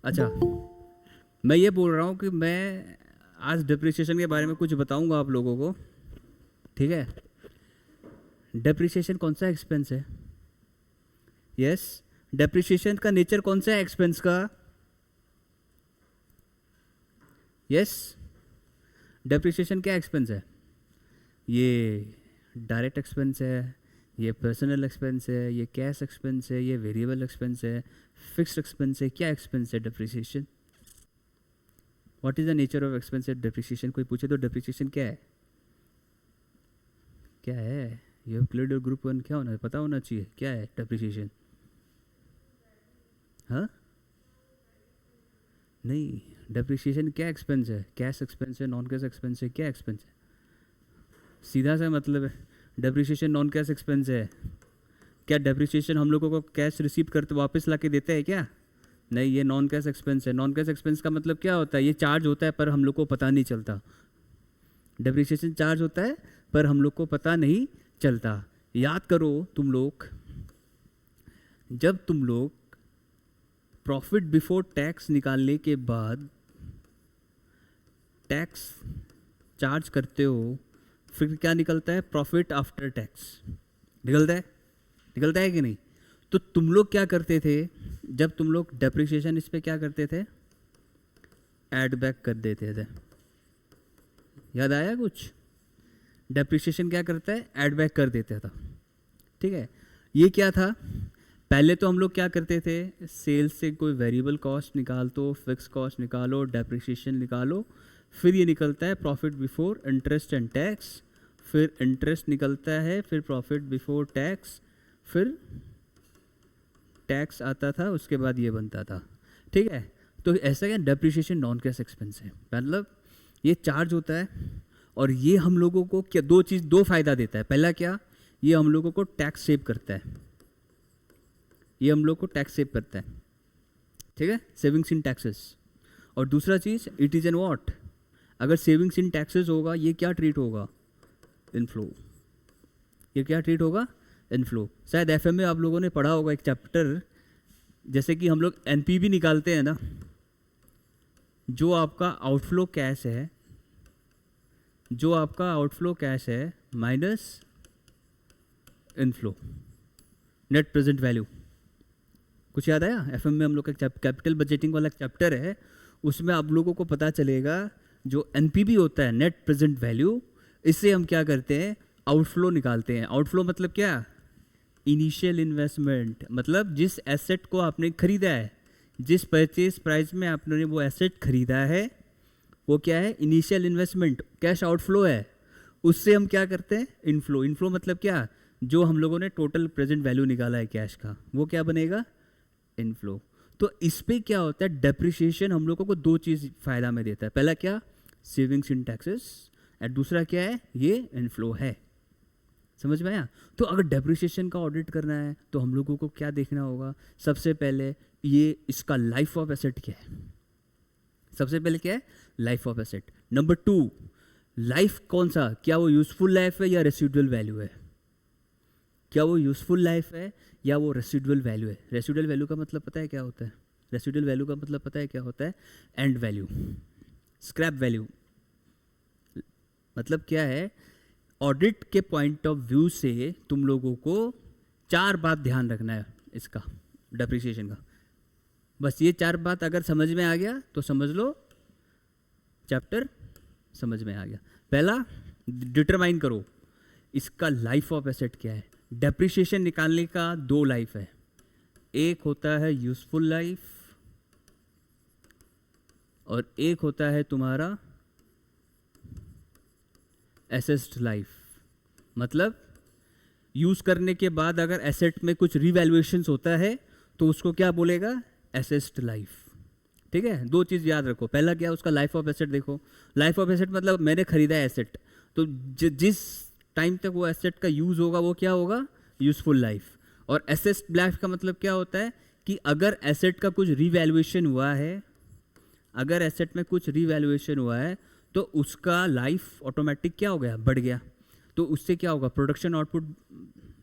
अच्छा, मैं ये बोल रहा हूँ कि मैं आज डिप्रिसिएशन के बारे में कुछ बताऊंगा आप लोगों को, ठीक है। डिप्रिसिएशन कौन सा एक्सपेंस है? यस, डिप्रिसिएशन का नेचर कौन सा है एक्सपेंस का? यस, डिप्रिसिएशन क्या एक्सपेंस है? ये डायरेक्ट एक्सपेंस है, ये पर्सनल एक्सपेंस है, ये कैश एक्सपेंस है, ये वेरिएबल एक्सपेंस है, फिक्स्ड एक्सपेंस है? क्या एक्सपेंस है depreciation? What is the nature of expense depreciation? कोई पूछे तो डिप्रिसिएशन क्या है? क्या है? You have cleared your group 1, क्या होना पता होना चाहिए क्या है डिप्रिसिएशन। हाँ, नहीं, डिप्रिसिएशन क्या एक्सपेंस है? कैश एक्सपेंस है, नॉन कैश एक्सपेंस है, क्या एक्सपेंस है? सीधा सा मतलब है, डिप्रिसिएशन नॉन कैश एक्सपेंस है। क्या डिप्रिसिएशन हम लोगों को कैश रिसीव करते वापस ला के देते हैं क्या? नहीं, ये नॉन कैश एक्सपेंस है। नॉन कैश एक्सपेंस का मतलब क्या होता है? ये चार्ज होता है पर हम लोग को पता नहीं चलता। डिप्रिसिएशन चार्ज होता है पर हम लोग को पता नहीं चलता। याद करो तुम लोग, जब तुम लोग प्रॉफिट बिफोर टैक्स निकालने के बाद टैक्स चार्ज करते हो, फिर क्या निकलता है? प्रॉफिट आफ्टर टैक्स निकलता है। निकलता है कि नहीं? तो तुम लोग क्या करते थे जब तुम लोग डेप्रिसिएशन इस पे क्या करते थे? ऐड बैक कर देते थे। याद आया कुछ? डेप्रिसिएशन क्या करता है? ऐड बैक कर देता था, ठीक है। ये क्या था? पहले तो हम लोग क्या करते थे? सेल्स से कोई वेरिएबल कॉस्ट निकाल दो, फिक्स कॉस्ट निकालो, डेप्रिसिएशन निकालो, फिर ये निकलता है profit before interest and tax, फिर इंटरेस्ट निकलता है, फिर प्रॉफिट बिफोर टैक्स, फिर टैक्स आता था, उसके बाद ये बनता था, ठीक है। तो ऐसा क्या? डेप्रिसिएशन नॉन कैश एक्सपेंस है, मतलब ये चार्ज होता है और ये हम लोगों को क्या दो फायदा देता है। पहला क्या? ये हम लोगों को टैक्स सेव करता है, ये हम लोग को टैक्स सेव करता है, ठीक है, सेविंग्स इन टैक्सेस। और दूसरा चीज़, इट इज़ एन व्हाट? अगर सेविंग्स इन टैक्सेस होगा, ये क्या ट्रीट होगा? इनफ्लो। ये क्या ट्रीट होगा? इनफ्लो। शायद एफएम में आप लोगों ने पढ़ा होगा एक चैप्टर, जैसे कि हम लोग एनपीवी निकालते हैं ना, जो आपका आउटफ्लो कैश है, जो आपका आउटफ्लो कैश है minus inflow, net present value. कुछ याद आया? एफएम में हम लोग का कैपिटल बजटिंग वाला चैप्टर है, उसमें आप लोगों को पता चलेगा जो एनपीवी होता है, नेट प्रेजेंट वैल्यू, इससे हम क्या करते हैं? आउटफ्लो निकालते हैं। आउटफ्लो मतलब क्या? इनिशियल इन्वेस्टमेंट, मतलब जिस एसेट को आपने खरीदा है, जिस परचेज प्राइस में आपने वो एसेट खरीदा है, वो क्या है? इनिशियल इन्वेस्टमेंट, कैश आउटफ्लो है। उससे हम क्या करते हैं? इनफ्लो। इनफ्लो मतलब क्या? जो हम लोगों ने टोटल प्रेजेंट वैल्यू निकाला है कैश का, वो क्या बनेगा? इनफ्लो। तो इस पे क्या होता है? डेप्रिसिएशन हम लोगों को दो चीज़ फायदा में देता है। पहला क्या? सेविंग्स इन टैक्सेस, और दूसरा क्या है? ये इनफ्लो है। समझ में आया? तो अगर डेप्रिसिएशन का ऑडिट करना है तो हम लोगों को क्या देखना होगा? सबसे पहले ये इसका लाइफ ऑफ एसेट क्या है। सबसे पहले क्या है? Life of asset. Number 2, life कौन सा? क्या वो यूजफुल लाइफ है या रेसिडुअल वैल्यू है? क्या वो यूजफुल लाइफ है या वो रेसिडुअल वैल्यू है? रेसिडुअल वैल्यू का मतलब पता है क्या होता है? रेसिडुअल वैल्यू का मतलब पता है क्या होता है? And value, scrap value. मतलब क्या है? ऑडिट के पॉइंट ऑफ व्यू से तुम लोगों को 4 बात ध्यान रखना है इसका, डेप्रिसिएशन का। बस ये 4 बात अगर समझ में आ गया तो समझ लो चैप्टर समझ में आ गया। पहला, डिटरमाइन करो इसका लाइफ ऑफ एसेट क्या है। डेप्रिसिएशन निकालने का 2 लाइफ है, एक होता है यूजफुल लाइफ और एक होता है तुम्हारा एसेस्ड लाइफ। मतलब यूज करने के बाद अगर एसेट में कुछ रिवैल्यूएशन होता है तो उसको क्या बोलेगा? एसेस्ड लाइफ, ठीक है। 2 चीज़ याद रखो। पहला क्या? उसका लाइफ ऑफ एसेट देखो। लाइफ ऑफ एसेट मतलब मैंने खरीदा है एसेट, तो जिस टाइम तक वो एसेट का यूज होगा वो क्या होगा? Useful life. और एसेस्ड लाइफ का मतलब क्या होता है कि अगर एसेट का कुछ रिवैल्यूएशन हुआ है, अगर एसेट में कुछ रिवैल्यूएशन हुआ है तो उसका लाइफ ऑटोमेटिक क्या हो गया? बढ़ गया। तो उससे क्या होगा? प्रोडक्शन आउटपुट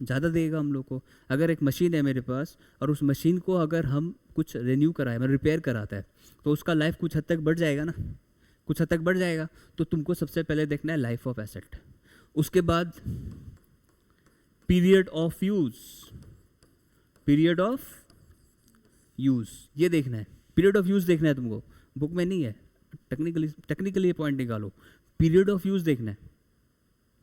ज़्यादा देगा हम लोग को। अगर एक मशीन है मेरे पास और उस मशीन को अगर हम कुछ रिन्यू कराए, मतलब रिपेयर कराता है, तो उसका लाइफ कुछ हद तक बढ़ जाएगा ना, कुछ हद तक बढ़ जाएगा। तो तुमको सबसे पहले देखना है लाइफ ऑफ एसेट, उसके बाद period of use, period of use ये देखना है, पीरियड ऑफ यूज़ देखना है तुमको, बुक में नहीं है, टेक्निकली ये पॉइंट निकालो, पीरियड ऑफ यूज़ देखना है,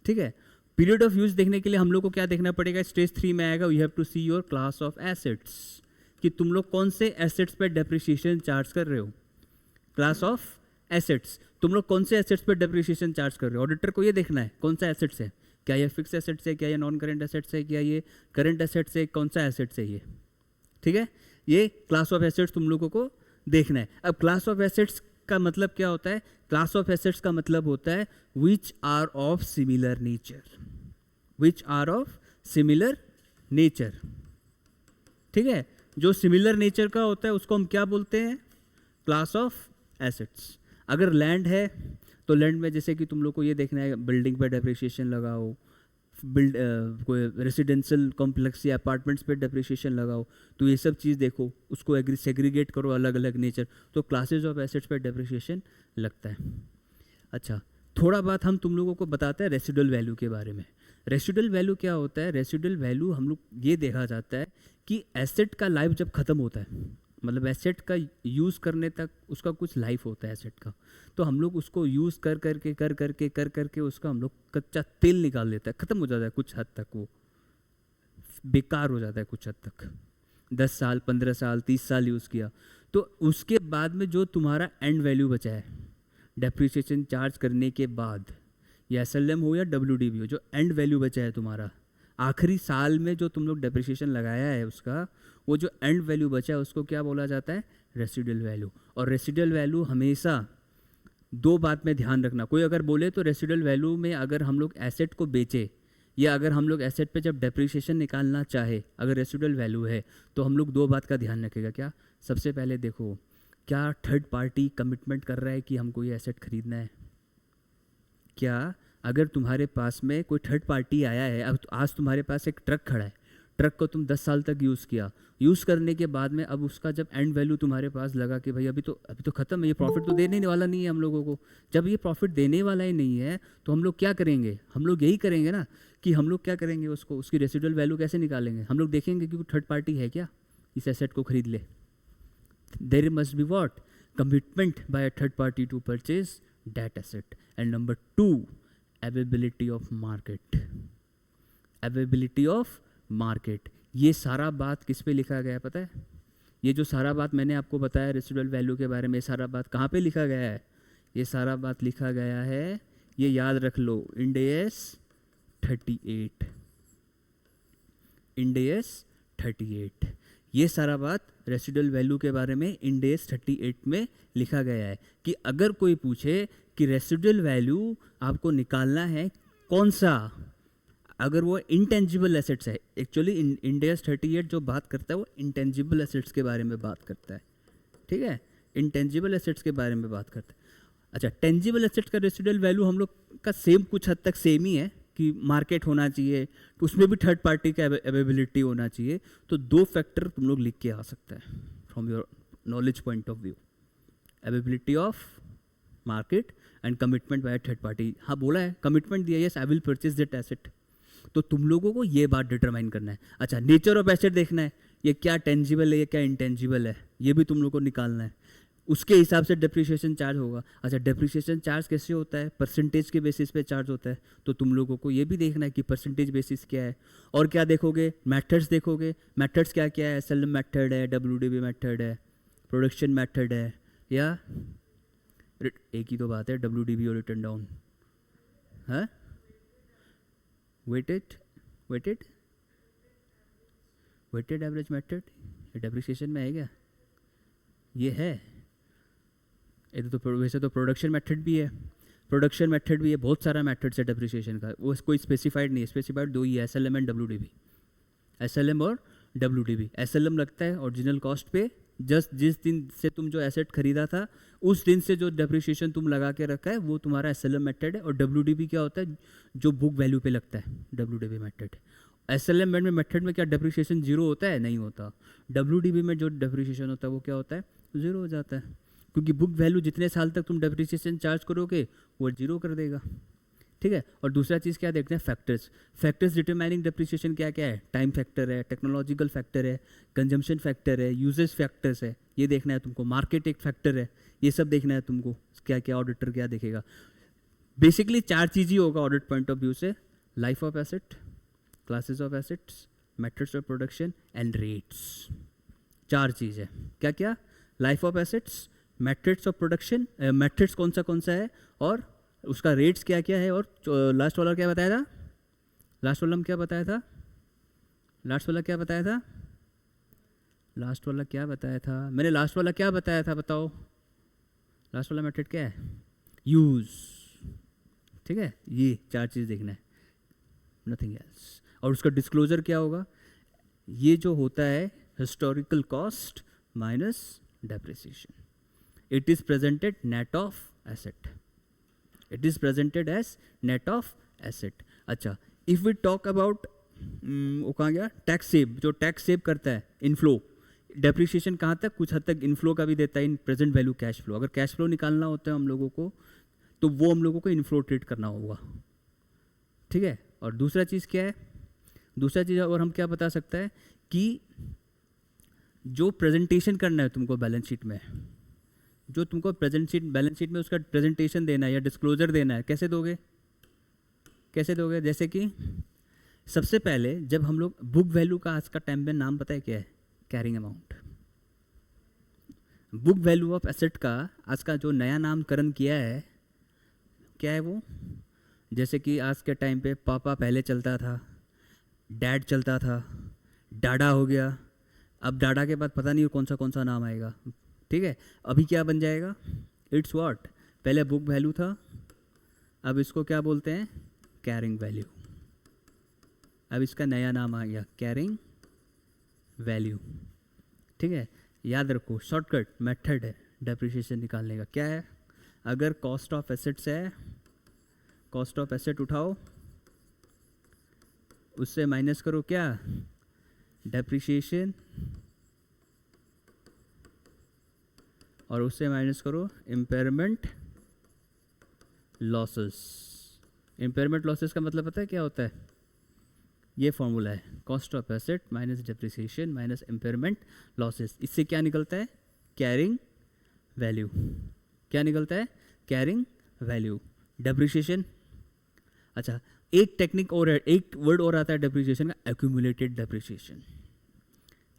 ठीक है। पीरियड ऑफ यूज़ देखने के लिए हम लोग को क्या देखना पड़ेगा, स्टेज 3 में आएगा, you have to see your class of assets, कि तुम लोग कौन से एसेट्स पे डेप्रिसिएशन चार्ज कर रहे हो। क्लास ऑफ एसेट्स, तुम लोग कौन से एसेट्स पे डेप्रिसिएशन चार्ज कर रहे हो। ऑडिटर को ये देखना है कौन सा एसेट्स है, क्या ये फिक्स एसेट्स है, क्या ये नॉन करेंट एसेट्स है, क्या ये करेंट एसेट्स है, कौन सा एसेट्स है ये, ठीक है। ये क्लास ऑफ एसेट्स तुम लोगों को देखना है। अब क्लास ऑफ एसेट्स का मतलब क्या होता है, क्लास ऑफ एसेट्स का मतलब होता है which are of similar nature, which are of similar nature, ठीक है। जो सिमिलर नेचर का होता है उसको हम क्या बोलते हैं, क्लास ऑफ एसेट्स। अगर लैंड है तो लैंड में जैसे कि तुम लोग को ये देखना है, बिल्डिंग पर डेप्रिसिएशन लगाओ, कोई रेसिडेंशियल कॉम्प्लेक्स या अपार्टमेंट्स पे डेप्रिसिएशन लगाओ, तो ये सब चीज़ देखो, उसको सेग्रीगेट करो अलग अलग नेचर, तो क्लासेज ऑफ एसेट्स पे डेप्रिसिएशन लगता है। अच्छा, थोड़ा बात हम तुम लोगों को बताते हैं रेसिडुअल वैल्यू के बारे में। रेसिडुअल वैल्यू क्या होता है, रेसिडुअल वैल्यू हम लोग ये देखा जाता है कि एसेट का लाइफ जब ख़त्म होता है, मतलब एसेट का यूज़ करने तक उसका कुछ लाइफ होता है एसेट का, तो हम लोग उसको यूज़ कर करके उसका हम लोग कच्चा तेल निकाल देता है, ख़त्म हो जाता है कुछ हद तक, वो बेकार हो जाता है कुछ हद तक। 10 साल 15 साल 30 साल यूज़ किया, तो उसके बाद में जो तुम्हारा एंड वैल्यू बचा है डेप्रिसिएशन चार्ज करने के बाद, या SLM हो या WDV हो, जो एंड वैल्यू बचा है तुम्हारा आखिरी साल में जो तुम लोग डेप्रिसिएशन लगाया है उसका, वो जो एंड वैल्यू बचा है उसको क्या बोला जाता है, रेसिडुअल वैल्यू। और रेसिडुअल वैल्यू हमेशा दो बात में ध्यान रखना, कोई अगर बोले तो रेसिडुअल वैल्यू में अगर हम लोग एसेट को बेचे या अगर हम लोग एसेट पे जब डेप्रिसिएशन निकालना चाहे, अगर रेसिडुअल वैल्यू है तो हम लोग दो बात का ध्यान रखेगा। क्या, सबसे पहले देखो क्या थर्ड पार्टी कमिटमेंट कर रहा है कि हमको ये एसेट खरीदना है। क्या अगर तुम्हारे पास में कोई थर्ड पार्टी आया है, अब आज तुम्हारे पास एक ट्रक खड़ा है, ट्रक को तुम 10 साल तक यूज़ किया, यूज़ करने के बाद में अब उसका जब एंड वैल्यू तुम्हारे पास लगा कि भाई अभी तो ख़त्म है, ये प्रॉफिट तो देने वाला नहीं है हम लोगों को, जब ये प्रॉफिट देने वाला ही नहीं है तो हम लोग क्या करेंगे, हम लोग यही करेंगे ना कि हम लोग क्या करेंगे, उसको उसकी रेसिडुअल वैल्यू कैसे निकालेंगे, हम लोग देखेंगे कि थर्ड पार्टी है क्या इस एसेट को खरीद ले। There must be what, commitment by a third party to purchase that asset. And number 2, availability of market, availability of market. ये सारा बात किस पे लिखा गया है पता है, ये जो सारा बात मैंने आपको बताया रेसिडुअल वैल्यू के बारे में, ये सारा बात कहाँ पे लिखा गया है, ये सारा बात लिखा गया है, ये याद रख लो, इंड AS 38, इंड AS 38, ये सारा बात रेसिडुअल वैल्यू के बारे में इंड AS 38 में लिखा गया है कि अगर कोई पूछे कि रेसिडुअल वैल्यू आपको निकालना है कौन सा, अगर वो इंटेंजिबल एसेट्स है, एक्चुअली इंड AS 38 जो बात करता है वो इंटेंजिबल एसेट्स के बारे में बात करता है, ठीक है, इंटेंजिबल एसेट्स के बारे में बात करता है। अच्छा, टेंजिबल एसेट्स का रेसिडुअल वैल्यू हम लोग का सेम, कुछ हद तक सेम ही है कि मार्केट होना चाहिए, तो उसमें भी थर्ड पार्टी का अवेलेबिलिटी होना चाहिए। तो दो फैक्टर तुम लोग लिख के आ सकता है from your knowledge point of view, availability of market and commitment by third party. हाँ बोला है, कमिटमेंट दिया, yes I will purchase that asset, तो तुम लोगों को ये बात डिटरमाइन करना है। अच्छा, नेचर ऑफ एसेट देखना है, ये क्या टेंजिबल है, ये क्या इंटेंजिबल है, ये भी तुम लोग को निकालना है, उसके हिसाब से डेप्रिसिएशन चार्ज होगा। अच्छा, डेप्रिसिएशन चार्ज कैसे होता है, परसेंटेज के बेसिस पे चार्ज होता है, तो तुम लोगों को ये भी देखना है कि परसेंटेज बेसिस क्या है। और क्या देखोगे, मेथड्स देखोगे, मेथड्स क्या क्या है, SLM मेथड है, WDV मेथड है, प्रोडक्शन मेथड है, या एक ही तो बात है WDV और रिटर्न डाउन, हाँ वेटेड एवरेज मेथड, ये डेप्रिसिएशन में है क्या, ये है, ये तो वैसे तो प्रोडक्शन मेथड भी है, प्रोडक्शन मेथड भी है, बहुत सारा मेथड्स है डेप्रिसिएशन का, वो कोई स्पेसिफाइड नहीं है, स्पेसिफाइड दो ही है, SLM एंड WDV, SLM और WDV। SLM लगता है ओरिजिनल कॉस्ट पे, जस्ट जिस दिन से तुम जो एसेट खरीदा था उस दिन से जो डेप्रिसिएशन तुम लगा के रखा है वो तुम्हारा SLM मेथड है। और WDV क्या होता है, जो बुक वैल्यू पे लगता है, WDV मेथड। एसएलएम में मेथड में क्या डेप्रिसिएशन जीरो होता है? नहीं होता। डब्ल्यूडीबी में जो डेप्रिसिएशन होता है वो क्या होता है? जीरो हो जाता है, क्योंकि बुक वैल्यू जितने साल तक तुम डेप्रिसिएशन चार्ज करोगे वो जीरो कर देगा। ठीक है। और दूसरा चीज़ क्या देखते हैं? फैक्टर्स। फैक्टर्स डिटरमाइनिंग डेप्रिसिएशन क्या क्या है? टाइम फैक्टर है, टेक्नोलॉजिकल फैक्टर है, कंजम्पशन फैक्टर है, यूजेज फैक्टर्स है, ये देखना है तुमको। मार्केट एक फैक्टर है, ये सब देखना है तुमको। क्या क्या ऑडिटर क्या देखेगा? बेसिकली 4 चीज़ ही होगा ऑडिट पॉइंट ऑफ व्यू से: life of asset, classes of assets, methods of production and rates. 4 चीज़ है। क्या क्या? Life of assets, methods of production, methods कौन सा है, और उसका रेट्स क्या क्या है, और लास्ट वाला क्या बताया था? लास्ट वाला में क्या बताया था? लास्ट वाला क्या बताया था? लास्ट वाला क्या बताया था? मैंने लास्ट वाला क्या बताया था बताओ? लास्ट वाला मेथड क्या है? यूज़। ठीक है, ये 4 चीज़ देखना है, नथिंग एल्स। और उसका डिस्क्लोजर क्या होगा? ये जो होता है historical cost minus depreciation. It is presented net of asset. It is presented as net of asset. अच्छा, इफ़ वी टॉक अबाउट वो कहाँ गया? Tax save. जो टैक्स सेव करता है, इनफ्लो, डेप्रिसिएशन कहाँ तक? कुछ हद तक इनफ्लो का भी देता है, in present value cash flow. अगर कैश फ्लो निकालना होता है हम लोगों को, तो वो हम लोगों को इनफ्लो ट्रीट करना होगा। ठीक है। और दूसरा चीज़ क्या है? दूसरा चीज़ और हम क्या बता सकते हैं कि जो प्रेजेंटेशन करना है तुमको बैलेंस शीट में, जो तुमको बैलेंस शीट में उसका प्रेजेंटेशन देना है या डिस्क्लोजर देना है, कैसे दोगे? कैसे दोगे? जैसे कि सबसे पहले जब हम लोग बुक वैल्यू का आज का टाइम में नाम पता है क्या है? Carrying amount. Book value of asset का आज का जो नया नामकरण किया है, क्या है वो? जैसे कि आज के टाइम पे पापा पहले चलता था, डैड चलता था, डाडा हो गया। अब डाडा के बाद पता नहीं कौन सा नाम आएगा। ठीक है। अभी क्या बन जाएगा? It's what? पहले बुक वैल्यू था, अब इसको क्या बोलते हैं? Carrying value. अब इसका नया नाम आ गया कैरिंग वैल्यू। ठीक है। याद रखो, शॉर्टकट मेथड है डेप्रिसिएशन निकालने का। क्या है? अगर कॉस्ट ऑफ एसेट्स है, कॉस्ट ऑफ एसेट उठाओ, उससे माइनस करो क्या? डेप्रिसिएशन, और उससे माइनस करो इम्पेयरमेंट लॉसेस। इम्पेयरमेंट लॉसेस का मतलब पता है क्या होता है? ये फॉर्मूला है, cost of asset minus depreciation minus impairment losses. इससे क्या निकलता है? Carrying value. क्या निकलता है? Carrying value. डेप्रिसिएशन। अच्छा, एक टेक्निक और है, एक वर्ड और आता है डेप्रिसिएशन का, एक्यूमुलेटेड डेप्रिसिएशन।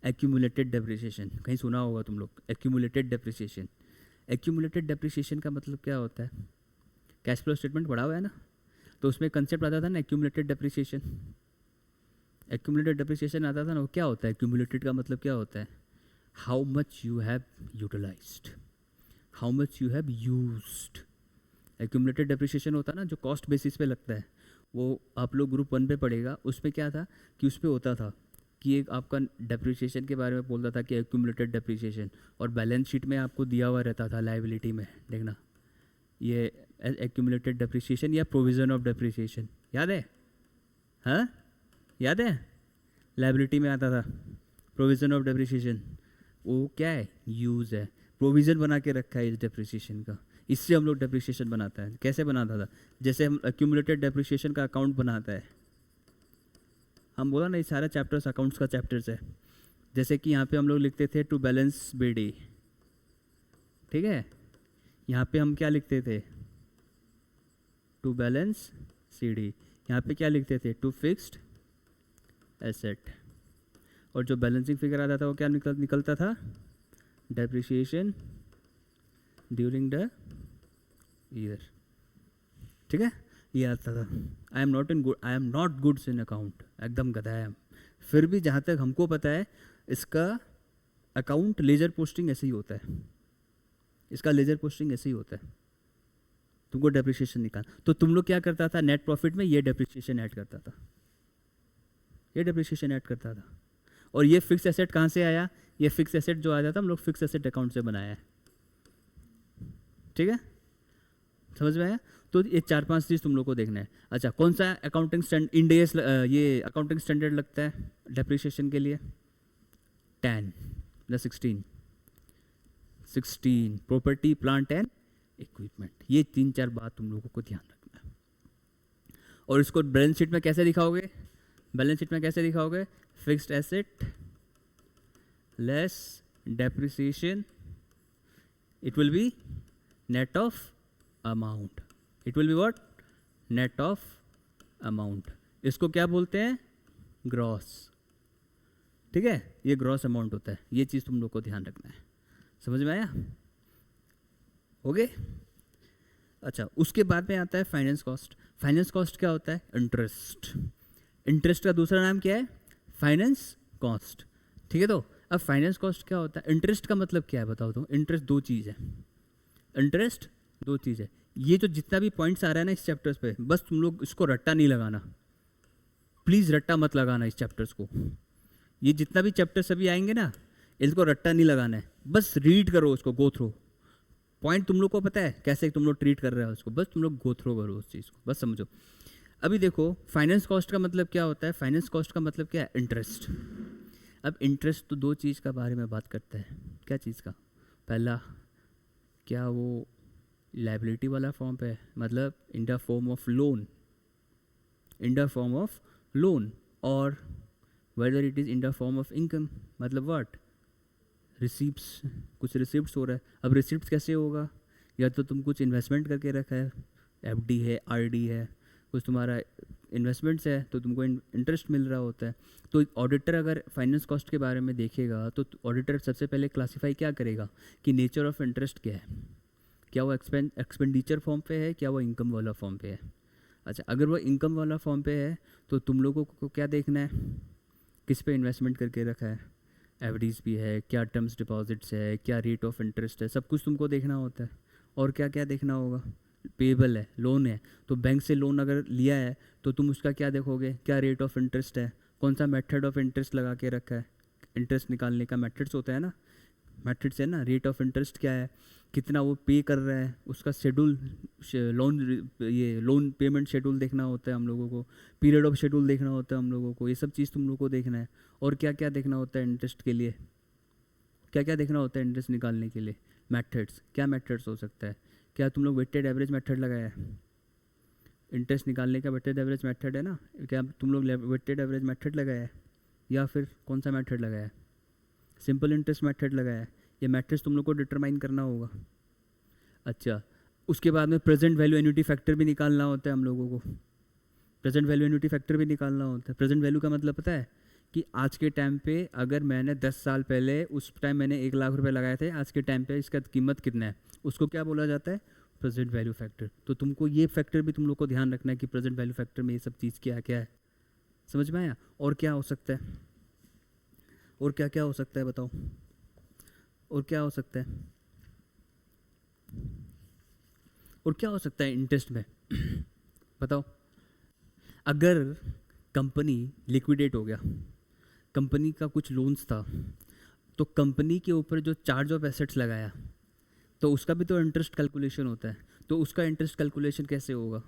एक्यूमुलेटेड डेप्रिसिएशन कहीं सुना होगा तुम लोग, एक्यूमुलेटेड डेप्रिसिएशन। एक्यूमुलेटेड डेप्रिसिएशन का मतलब क्या होता है? कैश फ्लो स्टेटमेंट पढ़ा हुआ है ना, तो उसमें कंसेप्ट आता था ना एक्यूमुलेटेड डेप्रिसिएशन। एक्यूमुलेटेड डेप्रिसिएशन आता था ना, वो क्या होता है? एक्यूमुलेटेड का मतलब क्या होता है? How much you have utilised, how much you have used. Accumulated depreciation होता है ना जो कॉस्ट बेसिस पे लगता है, वो आप लोग ग्रुप 1 पे पढ़ेगा। उसमें क्या था कि उस पर होता था कि एक आपका डेप्रिसिएशन के बारे में बोलता था कि एक्यूमुलेटेड डेप्रिसिएशन, और बैलेंस शीट में आपको दिया हुआ रहता था लायबिलिटी में, देखना ये एक्यूमुलेटेड डेप्रिसिएशन या प्रोविज़न ऑफ डेप्रिसिएशन। याद है? हाँ, याद है? लायबिलिटी में आता था प्रोविज़न ऑफ डेप्रिसिएशन। वो क्या है? यूज़ है, प्रोविज़न बना के रखा है इस डेप्रिसिएशन का। इससे हम लोग डेप्रिसिएशन बनाता है। कैसे बनाता था? जैसे हम एक्यूमुलेटेड डेप्रिसिएशन का अकाउंट बनाता है, हम बोला ना ये सारा चैप्टर्स अकाउंट्स का चैप्टर्स है। जैसे कि यहाँ पे हम लोग लिखते थे टू बैलेंस बीडी। ठीक है। यहाँ पे हम क्या लिखते थे? To balance CD. यहाँ पे क्या लिखते थे? To fixed asset. और जो बैलेंसिंग फिगर आता था वो क्या निकलता था? Depreciation during the year. ठीक है, ये आता था। I am not goods in account, एकदम गधा है हम। फिर भी जहाँ तक हमको पता है इसका अकाउंट लेजर पोस्टिंग ऐसे ही होता है, इसका लेजर पोस्टिंग ऐसे ही होता है। तुमको डेप्रिसिएशन निकाल, तो तुम लोग क्या करता था? नेट प्रॉफिट में ये डेप्रिसिएशन ऐड करता था, ये डेप्रिसिएशन ऐड करता था। और ये फिक्स एसेट कहाँ से आया? ये फिक्स एसेट जो आया था हम लोग फिक्स एसेट अकाउंट से बनाया है। ठीक है, समझ में आया? तो ये 4-5 चीज़ तुम लोग को देखना है। अच्छा, कौन सा अकाउंटिंग स्टैंडर्ड इंड एस ये अकाउंटिंग स्टैंडर्ड लगता है डेप्रिसिएशन के लिए? 10 + 16 प्रॉपर्टी प्लांट एंड इक्विपमेंट। ये 3-4 बात तुम लोगों को ध्यान रखना है। और इसको बैलेंस शीट में कैसे दिखाओगे? बैलेंस शीट में कैसे दिखाओगे? Fixed asset less depreciation, it will be net of amount. It will be what? Net of amount. इसको क्या बोलते हैं? ग्रॉस। ठीक है, ये ग्रॉस अमाउंट होता है। ये चीज़ तुम लोग को ध्यान रखना है। समझ में आया? ओके। अच्छा, उसके बाद में आता है फाइनेंस कॉस्ट। फाइनेंस कॉस्ट क्या होता है? इंटरेस्ट। इंटरेस्ट का दूसरा नाम क्या है? Finance cost. ठीक है, तो अब फाइनेंस कॉस्ट क्या होता है? इंटरेस्ट का मतलब क्या है बताओ तो? इंटरेस्ट 2 चीज़ है। इंटरेस्ट 2 चीज़ है। ये जो जितना भी पॉइंट्स आ रहा है ना इस चैप्टर्स पे, बस तुम लोग इसको रट्टा नहीं लगाना, प्लीज़ रट्टा मत लगाना इस चैप्टर्स को। ये जितना भी चैप्टर्स अभी आएंगे ना, इसको रट्टा नहीं लगाना है, बस रीड करो उसको, गो थ्रो। पॉइंट तुम लोग को पता है कैसे तुम लोग ट्रीट कर रहे हो उसको, बस तुम लोग गो थ्रो करो उस चीज़ को, बस समझो। अभी देखो फाइनेंस कॉस्ट का मतलब क्या होता है? फाइनेंस कॉस्ट का मतलब क्या है? इंटरेस्ट। अब इंटरेस्ट तो 2 चीज़ का बारे में बात करता है। क्या चीज़ का? पहला, क्या वो लाइबिलिटी वाला फॉर्म पे है, मतलब in the form of loan, in the form of loan, और whether it is in the form of income, मतलब व्हाट? रिसिप्ट्स। कुछ रिसिप्ट्स हो रहा है। अब रिसिप्ट्स कैसे होगा? या तो तुम कुछ इन्वेस्टमेंट करके रखा है, एफडी है, आरडी है, कुछ तुम्हारा इन्वेस्टमेंट्स है, तो तुमको इंटरेस्ट मिल रहा होता है। तो ऑडिटर अगर फाइनेंस कॉस्ट के बारे में देखेगा तो ऑडिटर सबसे पहले क्लासीफाई क्या करेगा कि नेचर ऑफ इंटरेस्ट क्या है, क्या वो एक्सपेंडिचर फॉर्म पे है, क्या वो इनकम वाला फॉर्म पे है। अच्छा, अगर वो इनकम वाला फॉर्म पे है तो तुम लोगों को क्या देखना है? किस पे इन्वेस्टमेंट करके रखा है, एफडीज भी है, क्या टर्म्स डिपॉजिट्स है, क्या रेट ऑफ इंटरेस्ट है, सब कुछ तुमको देखना होता है। और क्या क्या देखना होगा? पेबल है, लोन है, तो बैंक से लोन अगर लिया है तो तुम उसका क्या देखोगे? क्या रेट ऑफ इंटरेस्ट है, कौन सा मेथड ऑफ इंटरेस्ट लगा के रखा है। इंटरेस्ट निकालने का मेथड्स होता है ना, मेथड्स है ना। रेट ऑफ इंटरेस्ट क्या है, कितना वो पे कर रहा है, उसका शेड्यूल, लोन, ये लोन पेमेंट शेड्यूल देखना होता है हम लोगों को, पीरियड ऑफ शेड्यूल देखना होता है हम लोगों को, ये सब चीज़ तुम लोगों को देखना है। और क्या क्या देखना होता है इंटरेस्ट के लिए? क्या क्या देखना होता है इंटरेस्ट निकालने के लिए? मेथड्स। क्या मेथड्स हो सकता है? क्या तुम लोग वेटेड एवरेज मेथड लगाया है? इंटरेस्ट निकालने का वेटेड एवरेज मेथड है ना, क्या तुम लोग वेटेड एवरेज मेथड लगाया है, या फिर कौन सा मेथड लगाया है? सिंपल इंटरेस्ट मेथड लगाया है। ये मैट्रिक्स तुम लोग को डिटरमाइन करना होगा। अच्छा, उसके बाद में प्रेजेंट वैल्यू एन्युटी फैक्टर भी निकालना होता है हम लोगों को। प्रेजेंट वैल्यू एन्युटी फैक्टर भी निकालना होता है। प्रेजेंट वैल्यू का मतलब पता है कि आज के टाइम पे अगर मैंने 10 साल पहले, उस टाइम मैंने 1 लाख रुपए लगाए थे, आज के टाइम पे इसका कीमत कितना है, उसको क्या बोला जाता है? Present value factor. तो तुमको ये फैक्टर भी तुम लोग को ध्यान रखना है कि प्रेजेंट वैल्यू फैक्टर में ये सब चीज़ क्या क्या है। समझ में आया? और क्या हो सकता है? और क्या क्या हो सकता है बताओ? और क्या हो सकता है? और क्या हो सकता है इंटरेस्ट में? बताओ। अगर कंपनी लिक्विडेट हो गया, कंपनी का कुछ लोन्स था, तो कंपनी के ऊपर जो चार्ज ऑफ एसेट्स लगाया, तो उसका भी तो इंटरेस्ट कैलकुलेशन होता है। तो उसका इंटरेस्ट कैलकुलेशन कैसे होगा?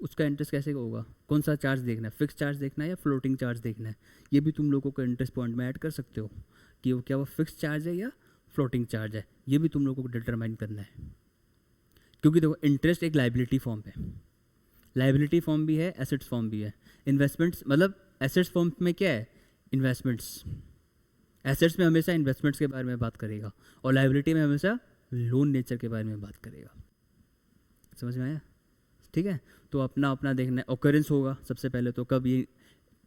उसका इंटरेस्ट कैसे होगा? कौन सा चार्ज देखना है? फिक्स चार्ज देखना है या फ्लोटिंग चार्ज देखना है? ये भी तुम लोगों को इंटरेस्ट पॉइंट में ऐड कर सकते हो कि वो क्या वो फिक्स चार्ज है या फ्लोटिंग चार्ज है। ये भी तुम लोगों को डिटरमाइन करना है, क्योंकि देखो इंटरेस्ट एक लाइबिलिटी फॉर्म है, लाइबिलिटी फॉर्म भी है, एसेट्स फॉर्म भी है। इन्वेस्टमेंट्स मतलब एसेट्स फॉर्म में क्या है? इन्वेस्टमेंट्स। एसेट्स में हमेशा इन्वेस्टमेंट्स के बारे में बात करेगा, और लाइबिलिटी में हमेशा लोन नेचर के बारे में बात करेगा। समझ में आया? ठीक है, तो अपना अपना देखना है। ऑकरेंस होगा सबसे पहले, तो कब ये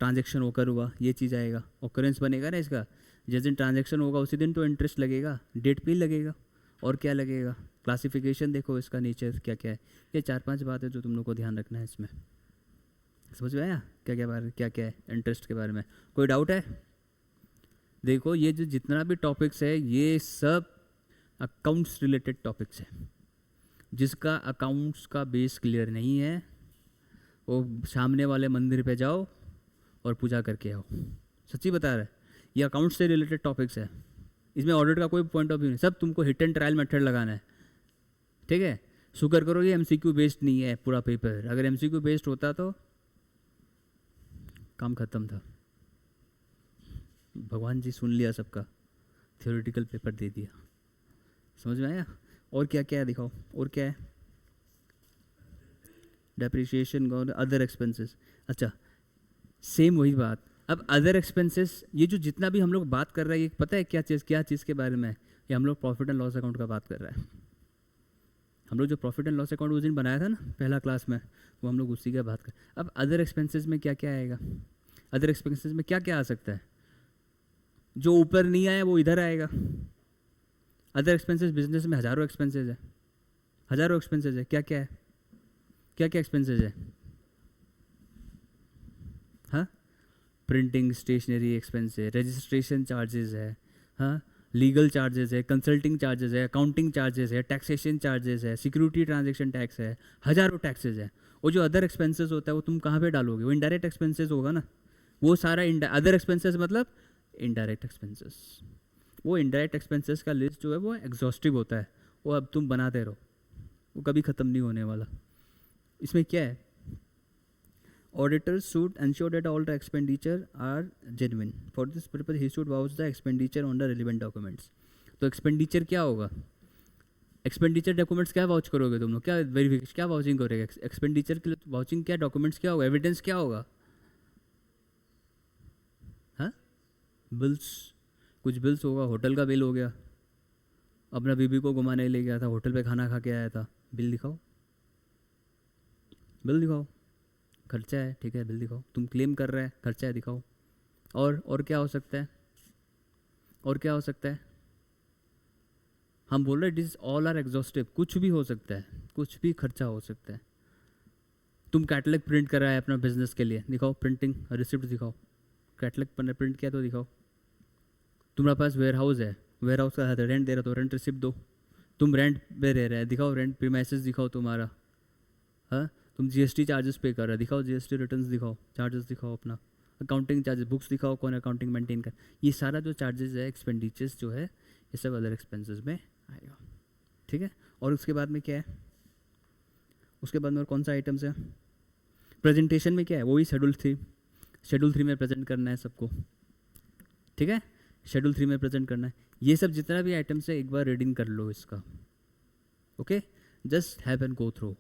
ट्रांजेक्शन ओकर हुआ, ये चीज़ आएगा, ऑकरेंस बनेगा ना इसका। जिस दिन ट्रांजेक्शन होगा उसी दिन तो इंटरेस्ट लगेगा, डेट पे लगेगा। और क्या लगेगा? क्लासिफिकेशन देखो इसका, नेचर क्या क्या है। ये 4-5 बातें जो तुम लोग को ध्यान रखना है इसमें। समझ में आया क्या क्या है इंटरेस्ट के बारे में? कोई डाउट है? देखो ये जो जितना भी टॉपिक्स है ये सब अकाउंट्स रिलेटेड टॉपिक्स है। जिसका अकाउंट्स का बेस क्लियर नहीं है वो सामने वाले मंदिर पे जाओ और पूजा करके आओ। सच्ची बता रहा है, ये अकाउंट्स से रिलेटेड टॉपिक्स है। इसमें ऑडिट का कोई पॉइंट ऑफ व्यू नहीं, सब तुमको हिट एंड ट्रायल मेथड लगाना है। ठीक है, शुक्र करो ये एमसीक्यू बेस्ड नहीं है पूरा पेपर, अगर एमसीक्यू बेस्ड होता तो काम खत्म था। भगवान जी सुन लिया सबका, थ्योरेटिकल पेपर दे दिया। समझ में आया? और क्या क्या है दिखाओ, और क्या है? Depreciation, other expenses. अच्छा सेम वही बात। अब अदर एक्सपेंसेस, ये जो जितना भी हम लोग बात कर रहे हैं, ये पता है क्या चीज़ के बारे में है? ये हम लोग प्रॉफिट एंड लॉस अकाउंट का बात कर रहे हैं। हम लोग जो प्रॉफिट एंड लॉस अकाउंट उस दिन बनाया था ना पहला क्लास में, वो हम लोग उसी का बात कर। अब अदर एक्सपेंसेस में क्या क्या आएगा? अदर एक्सपेंसेस में क्या क्या आ सकता है? जो ऊपर नहीं आया वो इधर आएगा। अदर एक्सपेंसेस बिजनेस में हज़ारों एक्सपेंसेस है, हज़ारों एक्सपेंसेस है। क्या क्या है? क्या क्या एक्सपेंसेस है? हाँ, प्रिंटिंग स्टेशनरी एक्सपेंस है, रजिस्ट्रेशन चार्जेस है, हाँ, लीगल चार्जेस है, कंसल्टिंग चार्जेस है, अकाउंटिंग चार्जेस है, टैक्सेशन चार्जेस है, सिक्योरिटी ट्रांजैक्शन टैक्स है, हज़ारों टैक्सेस है। वो जो अदर एक्सपेंसेस होता है वो तुम कहाँ पे डालोगे? वो इनडायरेक्ट एक्सपेंसेस होगा ना। वो सारा अदर एक्सपेंसेस मतलब इनडायरेक्ट एक्सपेंसेस। वो इनडायरेक्ट एक्सपेंसेस का लिस्ट जो है वो एग्जॉस्टिव होता है, वो अब तुम बनाते रहो, वो कभी ख़त्म नहीं होने वाला। इसमें क्या है? Auditors should ensure that all the expenditure are genuine. For this purpose, he should vouch the expenditure on the relevant documents. तो एक्सपेंडिचर क्या होगा? एक्सपेंडिचर डॉक्यूमेंट्स क्या वाउच करोगे तुम लोग? क्या वेरिफिकेशन, क्या वाउचिंग करोगे एक्सपेंडिचर के लिए? वाउचिंग क्या डॉक्यूमेंट्स क्या होगा? एविडेंस क्या होगा? हाँ, बिल्स, कुछ बिल्स होगा। होटल का बिल हो गया, अपना बीबी को घुमाने ले गया था, होटल पे खाना खा के आया था, बिल दिखाओ, बिल दिखाओ। खर्चा है, ठीक है, बिल दिखाओ। तुम क्लेम कर रहे हैं, खर्चा है, दिखाओ। और क्या हो सकता है? और क्या हो सकता है? हम बोल रहे हैं दिस ऑल आर एग्जॉस्टिव। कुछ भी हो सकता है, कुछ भी खर्चा हो सकता है। तुम कैटलॉग प्रिंट कर रहा है अपना बिजनेस के लिए, दिखाओ, प्रिंटिंग रिसिप्ट दिखाओ। कैटलॉग प्रिंट किया तो दिखाओ। तुम्हारे पास वेयर हाउस है, वेयर हाउस का रेंट दे रहा तो रेंट रिसिप्ट दो। तुम रेंट पे रह रहे हैं, दिखाओ रेंट प्रीमाइसेस दिखाओ तुम्हारा। हाँ, तुम जीएसटी चार्जेस पे कर रहे हो, दिखाओ जीएसटी रिटर्न्स दिखाओ, चार्जेस दिखाओ अपना। अकाउंटिंग चार्जेस, बुक्स दिखाओ कौन अकाउंटिंग मेंटेन कर। ये सारा जो चार्जेस है, एक्सपेंडिचर्स जो है, ये सब अदर एक्सपेंसेस में आएगा। ठीक है, और उसके बाद में क्या है? उसके बाद में और कौन सा आइटम्स है? प्रेजेंटेशन में क्या है? वही शेड्यूल 3 में प्रेजेंट करना है सबको। ठीक है, शेड्यूल 3 में प्रेजेंट करना है। ये सब जितना भी आइटम्स है एक बार रीडिंग कर लो इसका। Okay, just have and go through,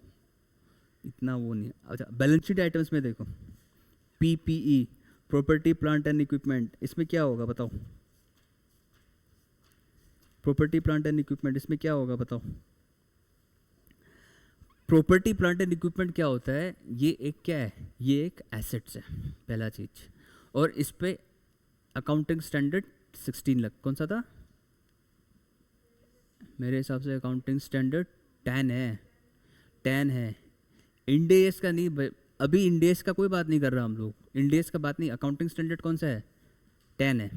इतना वो नहीं। अच्छा, बैलेंस शीट आइटम्स में देखो, PPE, property plant and equipment, इसमें क्या होगा बताओ? प्रॉपर्टी प्लांट एंड इक्विपमेंट, इसमें क्या होगा बताओ? प्रॉपर्टी प्लांट एंड इक्विपमेंट क्या होता है? ये एक क्या है? ये एक एसेट्स है, पहला चीज। और इस पे अकाउंटिंग स्टैंडर्ड 16 लग, कौन सा था? मेरे हिसाब से अकाउंटिंग स्टैंडर्ड 10 है, 10 है। इंडेस का नहीं, अभी इंडेस का कोई बात नहीं कर रहा हम लोग, इंडेस का बात नहीं। अकाउंटिंग स्टैंडर्ड कौन सा है? 10 है।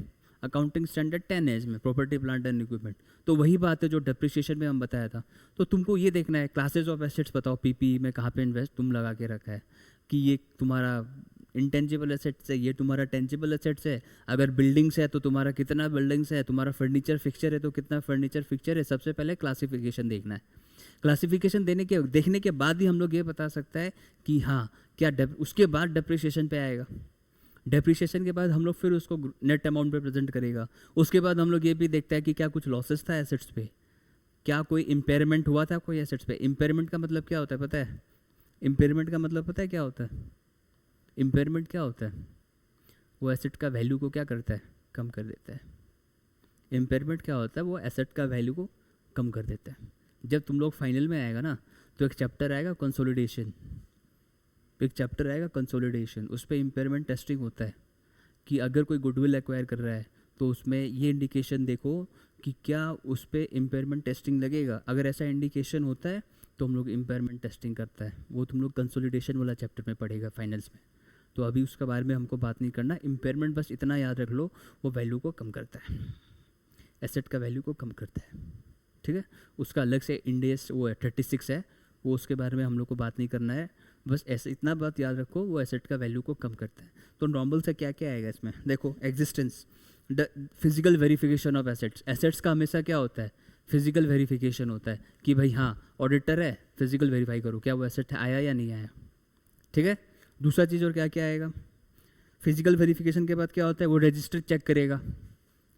अकाउंटिंग स्टैंडर्ड 10 है इसमें, प्रॉपर्टी प्लांट एंड इक्विपमेंट। तो वही बात है जो डेप्रिसिएशन में हम बताया था। तो तुमको ये देखना है, क्लासेज ऑफ एसेट्स बताओ पीपीई में कहाँ पे इन्वेस्ट तुम लगा के रखा है, कि ये तुम्हारा इंटेंजिबल एसेट्स है, ये तुम्हारा टेंजिबल एसेट्स है। अगर बिल्डिंग्स है तो तुम्हारा कितना बिल्डिंग्स है, तुम्हारा फर्नीचर फिक्चर है तो कितना फर्नीचर फिक्चर है। सबसे पहले क्लासिफिकेशन देखना है। क्लासिफिकेशन देखने के बाद ही हम लोग ये बता सकता है कि हाँ क्या उसके बाद डेप्रिसिएशन पे आएगा। डेप्रिसिएशन के बाद हम लोग फिर उसको नेट अमाउंट पे प्रेजेंट करेगा। उसके बाद हम लोग ये भी देखता है कि क्या कुछ लॉसेस था एसेट्स पे, क्या कोई इम्पेयरमेंट हुआ था कोई एसेट्स पे। इम्पेयरमेंट का मतलब क्या होता है पता है? इम्पेयरमेंट का मतलब पता है क्या होता है? इम्पेयरमेंट क्या होता है? वो एसेट का वैल्यू को क्या करता है? कम कर देता है। इम्पेयरमेंट क्या होता है? वो एसेट का वैल्यू को कम कर देता है। जब तुम लोग फाइनल में आएगा ना तो एक चैप्टर आएगा कंसोलिडेशन, उस पर इम्पेयरमेंट टेस्टिंग होता है कि अगर कोई गुडविल एक्वायर कर रहा है तो उसमें ये इंडिकेशन देखो कि क्या उस पर इम्पेयरमेंट टेस्टिंग लगेगा। अगर ऐसा इंडिकेशन होता है तो हम लोग इम्पेयरमेंट टेस्टिंग करता है। वो तुम लोग कंसोलिडेशन वाला चैप्टर में पढ़ेगा फाइनल्स में, तो अभी उसके बारे में हमको बात नहीं करना। इम्पेयरमेंट बस इतना याद रख लो, वो वैल्यू को कम करता है, एसेट का वैल्यू को कम करता है। ठीक है, उसका अलग से इंडेस वो है 36 है, वो उसके बारे में हम लोग को बात नहीं करना है। बस ऐसे इतना बात याद रखो, वो एसेट का वैल्यू को कम करता है। तो नॉर्मल से क्या क्या आएगा इसमें? देखो, existence, physical verification of assets. Assets का हमेशा क्या होता है? फिजिकल वेरिफिकेशन होता है कि भाई हाँ ऑडिटर है, फिजिकल वेरीफाई करो क्या वो एसेट आया या नहीं आया, ठीक है। दूसरा चीज़ और क्या क्या आएगा, फिजिकल वेरिफिकेशन के बाद क्या होता है, वो रजिस्टर चेक करेगा,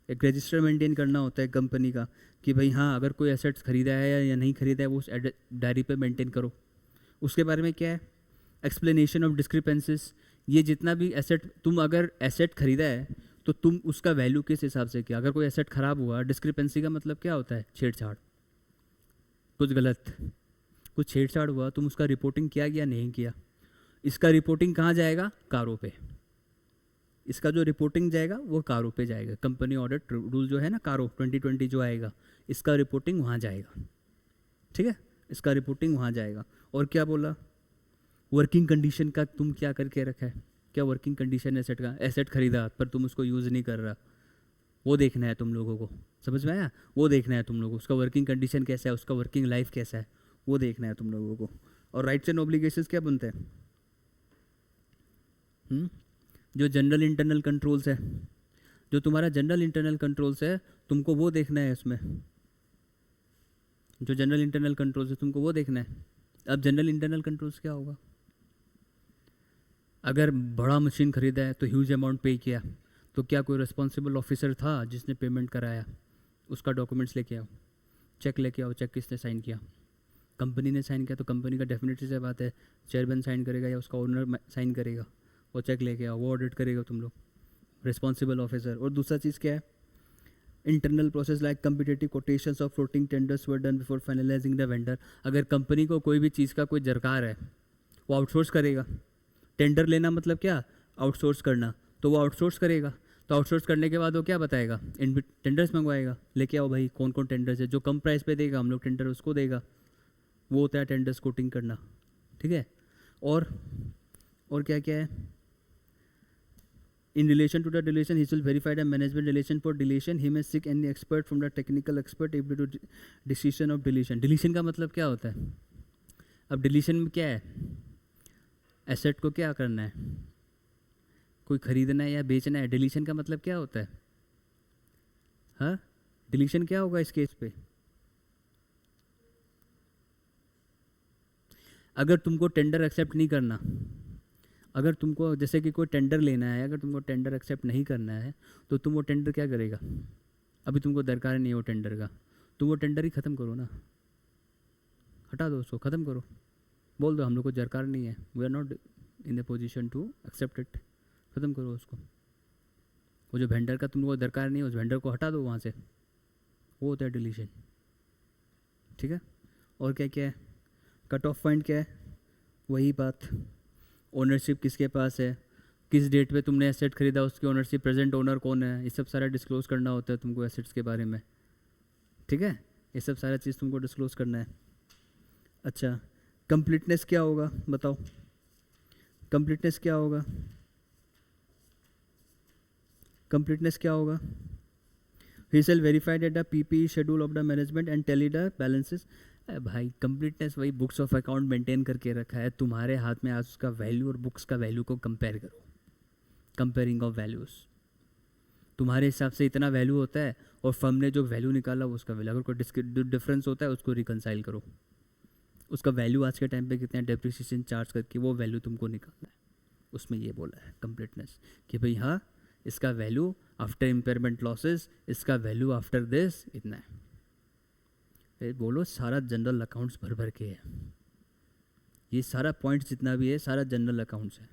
एक रजिस्टर मेंटेन करना होता है कंपनी का कि भाई हाँ अगर कोई एसेट्स खरीदा है या नहीं खरीदा है वो उस डायरी पे मेंटेन करो। उसके बारे में क्या है, एक्सप्लेनेशन ऑफ डिस्क्रिपेंसीज, ये जितना भी एसेट तुम अगर एसेट खरीदा है तो तुम उसका वैल्यू किस हिसाब से किया, अगर कोई एसेट खराब हुआ, डिस्क्रिपेंसी का मतलब क्या होता है, छेड़छाड़, कुछ गलत, कुछ छेड़छाड़ हुआ, तुम उसका रिपोर्टिंग किया या नहीं किया। इसका रिपोर्टिंग कहाँ जाएगा, कारों पे, इसका जो रिपोर्टिंग जाएगा वो कारों पे जाएगा, कंपनी ऑडिट रूल जो है ना कारो 2020 जो आएगा, इसका रिपोर्टिंग वहाँ जाएगा, ठीक है, इसका रिपोर्टिंग वहाँ जाएगा। और क्या बोला, वर्किंग कंडीशन का तुम क्या करके रखा है, क्या वर्किंग कंडीशन एसेट का, एसेट खरीदा पर तुम उसको यूज़ नहीं कर रहा, वो देखना है तुम लोगों को, समझ में आया, वो देखना है तुम लोगों को, उसका वर्किंग कंडीशन कैसा है, उसका वर्किंग लाइफ कैसा है, वो देखना है तुम लोगों को। और राइट्स एंड ऑब्लिगेशंस क्या बनते हैं, जो जनरल इंटरनल कंट्रोल्स है, जो तुम्हारा जनरल इंटरनल कंट्रोल्स है तुमको वो देखना है इसमें, जो जनरल इंटरनल कंट्रोल्स है तुमको वो देखना है। अब जनरल इंटरनल कंट्रोल्स क्या होगा, अगर बड़ा मशीन खरीदा है तो ह्यूज अमाउंट पे किया, तो क्या कोई रिस्पॉन्सिबल ऑफिसर था जिसने पेमेंट कराया, उसका डॉक्यूमेंट्स लेके आओ, चेक लेके आओ, चेक किसने साइन किया, कंपनी ने साइन किया तो कंपनी का डेफिनेटली से बात है चेयरमैन साइन करेगा या उसका ओनर साइन करेगा, वो चेक लेके आओ, वो ऑडिट करेगा तुम लोग, रिस्पॉन्सिबल ऑफिसर। और दूसरा चीज़ क्या है, internal process like competitive quotations of floating tenders were done before finalising the vendor. अगर कंपनी को कोई भी चीज़ का कोई दरकार है वो आउटसोर्स करेगा, टेंडर लेना मतलब क्या, आउटसोर्स करना, तो वो आउटसोर्स करेगा, तो आउटसोर्स करने के बाद वो क्या बताएगा, इन टेंडर्स मंगवाएगा, लेके आओ भाई कौन कौन टेंडर्स है, जो कम प्राइस पे देगा हम लोग टेंडर उसको देगा, वो होता है टेंडर्स कोटिंग करना, ठीक है। और क्या क्या है, in relation to the deletion he shall verify the management relation for deletion, he may seek any expert from the technical expert able to decision of deletion। deletion का मतलब क्या होता है, अब deletion में क्या है, एसेट को क्या करना है, कोई खरीदना है या बेचना है, deletion का मतलब क्या होता है, हाँ deletion क्या होगा इस केस पे, अगर तुमको टेंडर एक्सेप्ट नहीं करना, अगर तुमको जैसे कि कोई टेंडर लेना है, अगर तुमको टेंडर एक्सेप्ट नहीं करना है तो तुम वो टेंडर क्या करेगा, अभी तुमको दरकार नहीं है वो टेंडर का, तुम वो टेंडर ही ख़त्म करो ना, हटा दो उसको, ख़त्म करो, बोल दो हम लोग को दरकार नहीं है, we are not in the position to accept it, ख़त्म करो उसको, वो जो वेंडर का तुमको दरकार नहीं है उस वेंडर को हटा दो वहाँ से, वो होता है डिलीशन, ठीक है। और क्या क्या है, कट ऑफ पॉइंट क्या है, वही बात, ओनरशिप किसके पास है, किस डेट पे तुमने एसेट खरीदा, उसकी ओनरशिप, प्रेजेंट ओनर कौन है, ये सब सारा डिस्क्लोज करना होता है तुमको एसेट्स के बारे में, ठीक है, ये सब सारा चीज़ तुमको डिस्क्लोज करना है। अच्छा, कंप्लीटनेस क्या होगा बताओ, कंप्लीटनेस क्या होगा, कंप्लीटनेस क्या होगा, he shall verify that the PP schedule of the management and tally the balances. भाई कंप्लीटनेस वही बुक्स ऑफ अकाउंट मेंटेन करके रखा है तुम्हारे हाथ में, आज उसका वैल्यू और बुक्स का वैल्यू को कंपेयर करो, कंपेयरिंग ऑफ वैल्यूज़, तुम्हारे हिसाब से इतना वैल्यू होता है और फर्म ने जो वैल्यू निकाला वो उसका वैल्यू, अगर कोई डिफरेंस होता है उसको रिकनसाइल करो, उसका वैल्यू आज के टाइम पे कितना है, डेप्रिसिएशन चार्ज करके वो वैल्यू तुमको निकालना है, उसमें ये बोला है कंप्लीटनेस कि भाई हाँ इसका वैल्यू आफ्टर इम्पेयरमेंट लॉसेस, इसका वैल्यू आफ्टर दिस इतना है। बोलो सारा जनरल अकाउंट्स भर भर के है, ये सारा पॉइंट्स जितना भी है सारा जनरल अकाउंट्स है।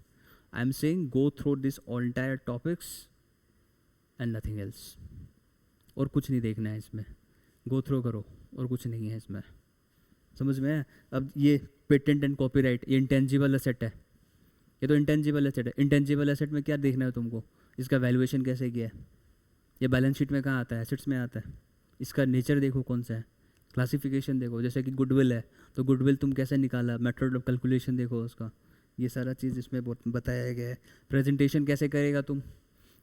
आई am saying go through this all entire topics and nothing else, और कुछ नहीं देखना है इसमें, गो थ्रू करो और कुछ नहीं है इसमें, समझ में है। अब ये पेटेंट एंड कॉपीराइट, ये इंटेंजिबल एसेट है, ये तो इंटेंजिबल एसेट है, इंटेंजिबल एसेट में क्या देखना है तुमको, इसका वैल्यूएशन कैसे किया है, ये बैलेंस शीट में कहाँ आता है, एसेट्स में आता है, इसका नेचर देखो कौन सा है, क्लासिफिकेशन देखो, जैसे कि गुडविल है तो गुडविल तुम कैसे निकाला, मेथड ऑफ कैलकुलेशन देखो उसका, ये सारा चीज़ इसमें बताया गया है। प्रेजेंटेशन कैसे करेगा तुम,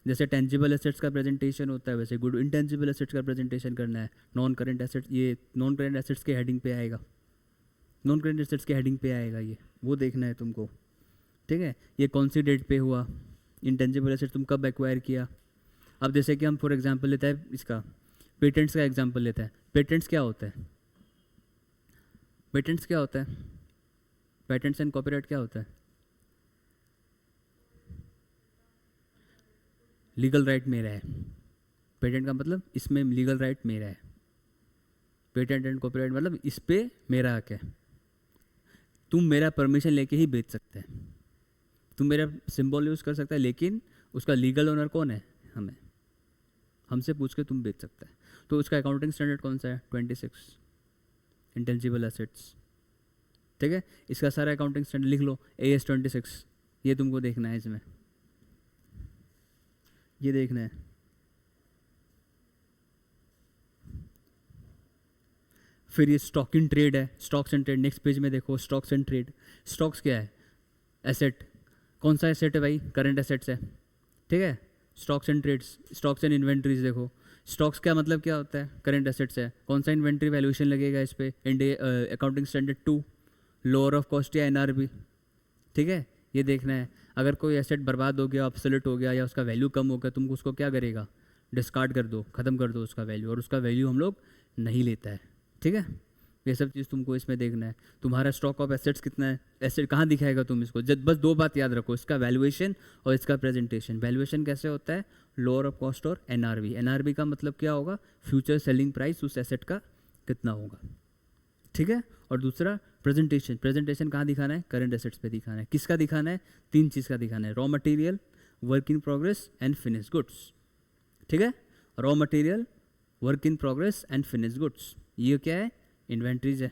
जैसे टेंजिबल एसेट्स का प्रेजेंटेशन होता है वैसे गुड इंटेंजिबल एसेट्स का प्रेजेंटेशन करना है। नॉन करेंट एसेट्स, ये नॉन करेंट एसेट्स के हेडिंग पे आएगा, नॉन करेंट एसेट्स के हेडिंग पे आएगा ये, वो देखना है तुमको, ठीक है। ये कौन सी डेट पे हुआ, इंटेंजिबल एसेट तुम कब एक्वायर किया। अब जैसे कि हम फॉर एग्जांपल लेते हैं इसका पेटेंट्स का एग्जांपल लेते हैं। पेटेंट्स क्या होता है? पेटेंट्स क्या होता है? पेटेंट्स एंड कॉपीराइट क्या होता है? लीगल राइट मेरा है। पेटेंट का मतलब इसमें लीगल राइट मेरा है। पेटेंट एंड कॉपीराइट मतलब इस पे मेरा हक है। तुम मेरा परमिशन लेके ही बेच सकते हैं, तुम मेरा सिंबल यूज़ कर सकते हैं, लेकिन उसका लीगल ओनर कौन है? हमें, हमसे पूछ के तुम बेच सकते हैं। तो उसका अकाउंटिंग स्टैंडर्ड कौन सा है? 26, इंटेंजिबल एसेट्स। ठीक है, इसका सारा अकाउंटिंग स्टैंडर्ड लिख लो, AS 26। ये तुमको देखना है, इसमें ये देखना है। फिर ये स्टॉक इन ट्रेड है, stocks and trade. Next page में देखो, स्टॉक्स एंड ट्रेड। स्टॉक्स क्या है? एसेट। कौन सा एसेट है भाई? करंट एसेट्स है। ठीक है, stocks and trades, stocks and inventories देखो। स्टॉक्स का मतलब क्या होता है? करंट एसेट्स है। कौन सा इन्वेंट्री वैल्यूएशन लगेगा इस पे? Accounting standard 2, lower of cost या NRV। ठीक है, ये देखना है। अगर कोई एसेट बर्बाद हो गया, ऑब्सोलेट हो गया, या उसका वैल्यू कम हो गया, तुम उसको क्या करेगा? डिस्कार्ड कर दो, ख़त्म कर दो उसका वैल्यू, और उसका वैल्यू हम लोग नहीं लेता है। ठीक है, ये सब चीज़ तुमको इसमें देखना है। तुम्हारा स्टॉक ऑफ एसेट्स कितना है? एसेट कहाँ दिखाएगा तुम इसको? जब बस 2 बात याद रखो, इसका वैल्यूएशन और इसका प्रेजेंटेशन। वैल्यूएशन कैसे होता है? लोअर ऑफ कॉस्ट और NRV। NRV का मतलब क्या होगा? फ्यूचर सेलिंग प्राइस उस एसेट का कितना होगा। ठीक है, और दूसरा प्रेजेंटेशन। प्रेजेंटेशन कहाँ दिखाना है? करंट एसेट्स पे दिखाना है। किसका दिखाना है? 3 चीज़ का दिखाना है, raw material, work in progress and finish goods. ठीक है, raw material, work in progress and finish goods, ये क्या है? इन्वेंट्रीज है।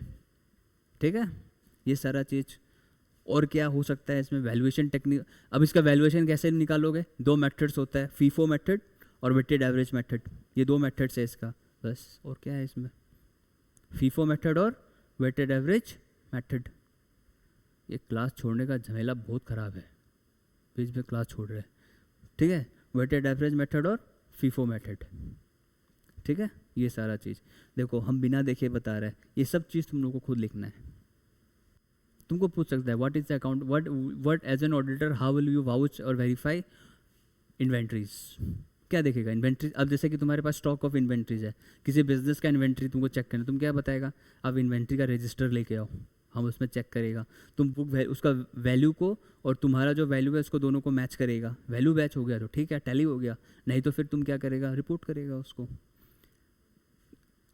ठीक है, ये सारा चीज़। और क्या हो सकता है इसमें? Valuation technique. अब इसका वैल्यूएशन कैसे निकालोगे? 2 मेथड्स होता है, फीफो मेथड और वेटेड एवरेज मेथड। ये 2 मेथड्स है इसका, बस। और क्या है इसमें? फीफो मेथड और वेटेड एवरेज मेथड। ये क्लास छोड़ने का झमेला बहुत ख़राब है, बीच में क्लास छोड़ रहे हैं। ठीक है, वेटेड एवरेज मेथड और फीफो मेथड। ठीक है, ये सारा चीज़ देखो, हम बिना देखे बता रहे हैं। ये सब चीज़ तुम लोग को खुद लिखना है। तुमको पूछ सकता है what is the account, what as an auditor how will you vouch और वेरीफाई इन्वेंट्रीज। क्या देखेगा? इन्वेंट्री। अब जैसे कि तुम्हारे पास स्टॉक ऑफ इन्वेंट्रीज है, किसी बिजनेस का इन्वेंट्री तुमको चेक करना, तुम क्या बताएगा? अब इन्वेंट्री का रजिस्टर लेके आओ, हम उसमें चेक करेगा। तुम बुक उसका वैल्यू को और तुम्हारा जो वैल्यू है उसको दोनों को मैच करेगा। वैल्यू मैच हो गया तो ठीक है, टैली हो गया। नहीं तो फिर तुम क्या करेगा? रिपोर्ट करेगा उसको।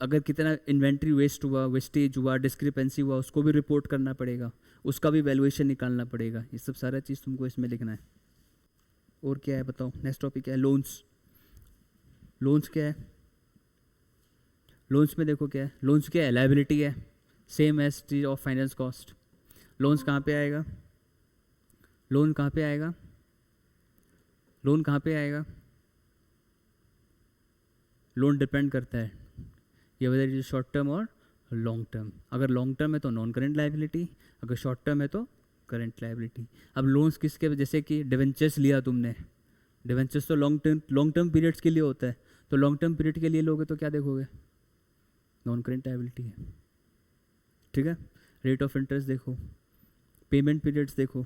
अगर कितना इन्वेंट्री वेस्ट हुआ, वेस्टेज हुआ, डिस्क्रिपेंसी हुआ, उसको भी रिपोर्ट करना पड़ेगा, उसका भी वैल्यूएशन निकालना पड़ेगा। ये सब सारा चीज़ तुमको इसमें लिखना है। और क्या है बताओ? नेक्स्ट टॉपिक क्या है? लोन्स। लोन्स क्या है? लोन्स में देखो क्या है? लोन्स क्या है? लायबिलिटी है, same as T of finance cost. Loans कहाँ पे आएगा? लोन कहाँ पे आएगा? लोन कहाँ पे आएगा? लोन डिपेंड करता है ये वेदर इज शॉर्ट टर्म और लॉन्ग टर्म। अगर लॉन्ग टर्म है तो नॉन करेंट लायबिलिटी, अगर शॉर्ट टर्म है तो करेंट लायबिलिटी। अब लोन्स किसके? जैसे कि डिवेंचर्स लिया तुमने, डिवेंचर्स तो लॉन्ग टर्म पीरियड्स के लिए होता है, तो लॉन्ग टर्म पीरियड के लिए लोगे तो क्या देखोगे? नॉन करेंट लायबिलिटी है। ठीक है, रेट ऑफ इंटरेस्ट देखो, पेमेंट पीरियड्स देखो,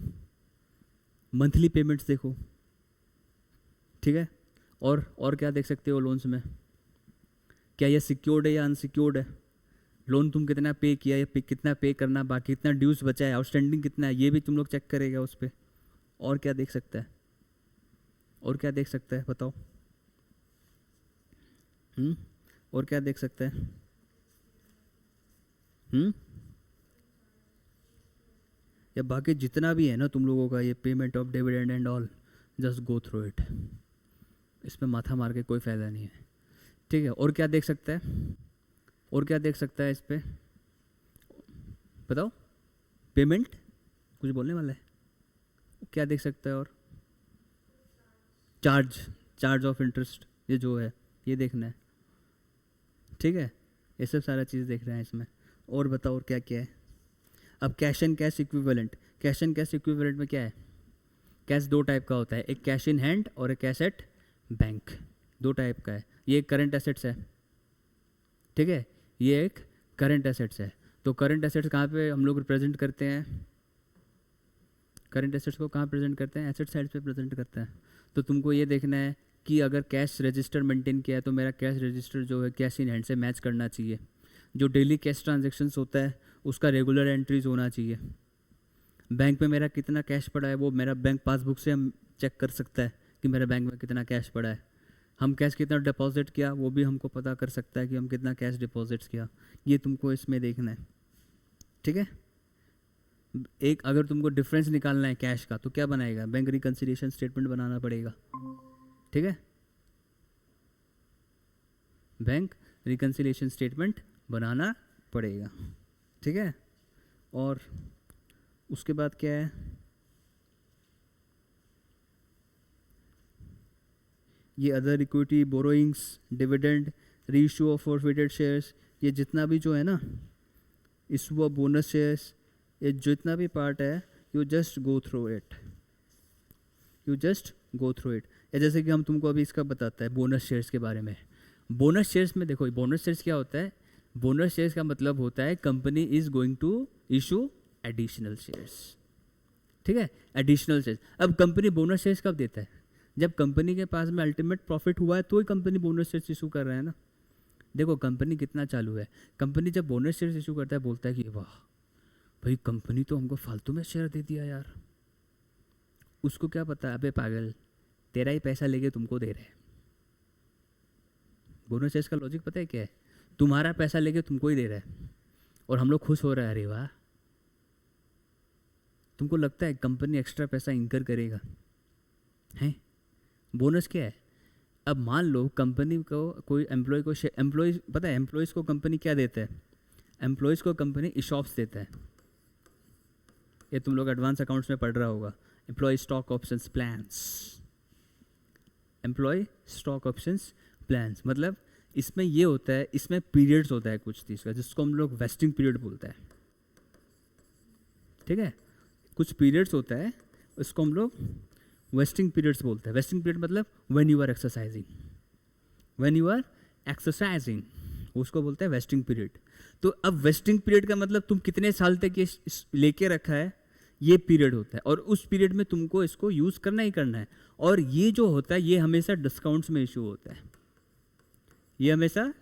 मंथली पेमेंट्स देखो। ठीक है, और क्या देख सकते हो लोन्स में? क्या ये सिक्योर्ड है या अनसिक्योर्ड है? लोन तुम कितना पे किया, या कितना पे करना बाकी, कितना ड्यूज बचा है, आउटस्टैंडिंग कितना है, ये भी तुम लोग चेक करेगा उस पर। और क्या देख सकता है? और क्या देख सकता है बताओ? और क्या देख सकता है? या बाकी जितना भी है ना तुम लोगों का, ये payment of dividend and all, just go through it. इसमें माथा मार के कोई फ़ायदा नहीं है। ठीक है, और क्या देख सकता है? और क्या देख सकता है इस पर बताओ? पेमेंट कुछ बोलने वाला है? क्या देख सकता है? और चार्ज ऑफ इंटरेस्ट, ये जो है ये देखना है। ठीक है, ये सब सारा चीज़ देख रहे हैं इसमें। और बताओ और क्या क्या है? अब cash and cash equivalent. Cash and cash equivalent में क्या है? कैश 2 टाइप का होता है, एक कैश इन हैंड और एक कैश एट बैंक। 2 टाइप का है। ये एक करंट एसेट्स है। ठीक है, ये एक करंट एसेट्स है। तो करंट एसेट्स कहाँ पे हम लोग रिप्रेजेंट करते हैं? करंट एसेट्स को कहाँ प्रेजेंट करते हैं? एसेट साइड पे प्रेजेंट करते हैं। तो तुमको ये देखना है कि अगर कैश रजिस्टर मेंटेन किया है तो मेरा कैश रजिस्टर जो है कैश इन हैंड से मैच करना चाहिए। जो डेली कैश ट्रांजेक्शन्स होता है उसका रेगुलर एंट्रीज होना चाहिए। बैंक में मेरा कितना कैश पड़ा है वो मेरा बैंक पासबुक से हम चेक कर सकता है कि मेरे बैंक में कितना कैश पड़ा है। हम कैश कितना डिपॉजिट किया वो भी हमको पता कर सकता है कि हम कितना कैश डिपॉजिट्स किया। ये तुमको इसमें देखना है, ठीक है। एक अगर तुमको डिफरेंस निकालना है कैश का तो क्या बनाएगा, बैंक रिकंसिलिएशन स्टेटमेंट बनाना पड़ेगा, ठीक है। बैंक रिकंसिलिएशन स्टेटमेंट बनाना पड़ेगा, ठीक है। और उसके बाद क्या है, ये other equity, borrowings, dividend, reissue of forfeited shares, ये जितना भी जो है ना, इशू ऑफ बोनस शेयर्स, ये जितना भी पार्ट है you just go through it, you just go through it. या जैसे कि हम तुमको अभी इसका बताता है बोनस शेयर्स के बारे में। बोनस शेयर्स में देखो, बोनस शेयर्स क्या होता है, बोनस शेयर्स का मतलब होता है company is going to issue additional shares, ठीक है, एडिशनल शेयर्स। अब कंपनी बोनस शेयर्स कब देता है, जब कंपनी के पास में अल्टीमेट प्रॉफिट हुआ है तो ही कंपनी बोनस शेयर्स इशू कर रहा है ना। देखो कंपनी कितना चालू है, कंपनी जब बोनस शेयर्स इशू करता है बोलता है कि वाह भाई कंपनी तो हमको फालतू में शेयर दे दिया यार। उसको क्या पता, अबे पागल तेरा ही पैसा लेके तुमको दे रहे हैं। बोनस शेयर्स का लॉजिक पता है क्या है, तुम्हारा पैसा लेके तुमको ही दे रहा है और हम लोग खुश हो रहे हैं, अरे वाह। तुमको लगता है कंपनी एक्स्ट्रा पैसा इंकर करेगा हैं? बोनस क्या है, अब मान लो कंपनी को कोई एम्प्लॉय को एम्प्लॉयज़ पता है एम्प्लॉयज़ को कंपनी क्या देता है, एम्प्लॉयज़ को कंपनी इशॉप्स देता है। ये तुम लोग एडवांस अकाउंट्स में पढ़ रहा होगा, employ stock options plans, employ stock options plans. मतलब इसमें ये होता है, इसमें पीरियड्स होता है कुछ चीज़ का जिसको हम लोग वेस्टिंग पीरियड बोलते हैं, ठीक है। कुछ पीरियड्स होता है उसको हम लोग वेस्टिंग पीरियड्स बोलते हैं। वेस्टिंग पीरियड मतलब when you are exercising, when you are exercising उसको बोलते हैं वेस्टिंग पीरियड। तो अब वेस्टिंग पीरियड का मतलब तुम कितने साल तक ये लेके रखा है, ये पीरियड होता है और उस पीरियड में तुमको इसको यूज़ करना ही करना है। और ये जो होता है ये हमेशा डिस्काउंट्स में इशू होता है, ये हमेशा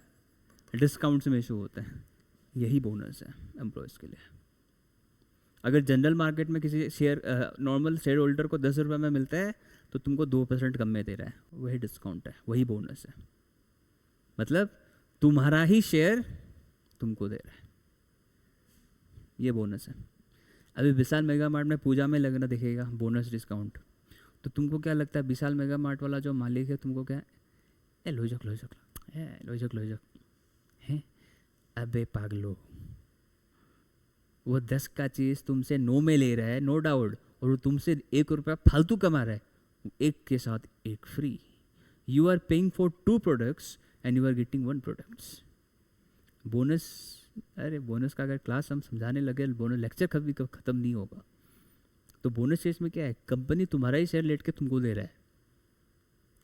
डिस्काउंट्स में इशू होता है। यही बोनस है एम्प्लॉयज़ के लिए। अगर जनरल मार्केट में किसी शेयर नॉर्मल शेयर होल्डर को 10 रुपये में मिलता है तो तुमको 2% कम में दे रहा है, वही डिस्काउंट है, वही बोनस है। मतलब तुम्हारा ही शेयर तुमको दे रहा है, ये बोनस है। अभी विशाल मेगा मार्ट में पूजा में लगना दिखेगा बोनस डिस्काउंट, तो तुमको क्या लगता है विशाल मेगा मार्ट वाला जो मालिक है तुमको क्या है, लोजक लोजक लोजक लोजक है, अबे पागलो वो 10 का चीज़ तुमसे 9 में ले रहा है नो डाउट, और वो तुमसे 1 रुपया फालतू कमा रहा है, एक के साथ एक free. You are paying for 2 products and you are getting 1 products. Bonus, अरे बोनस का अगर क्लास हम समझाने लगे, बोनस लेक्चर कभी ख़त्म नहीं होगा। तो बोनस शेयर्स में क्या है, कंपनी तुम्हारा ही शेयर लेट के तुमको दे रहा है।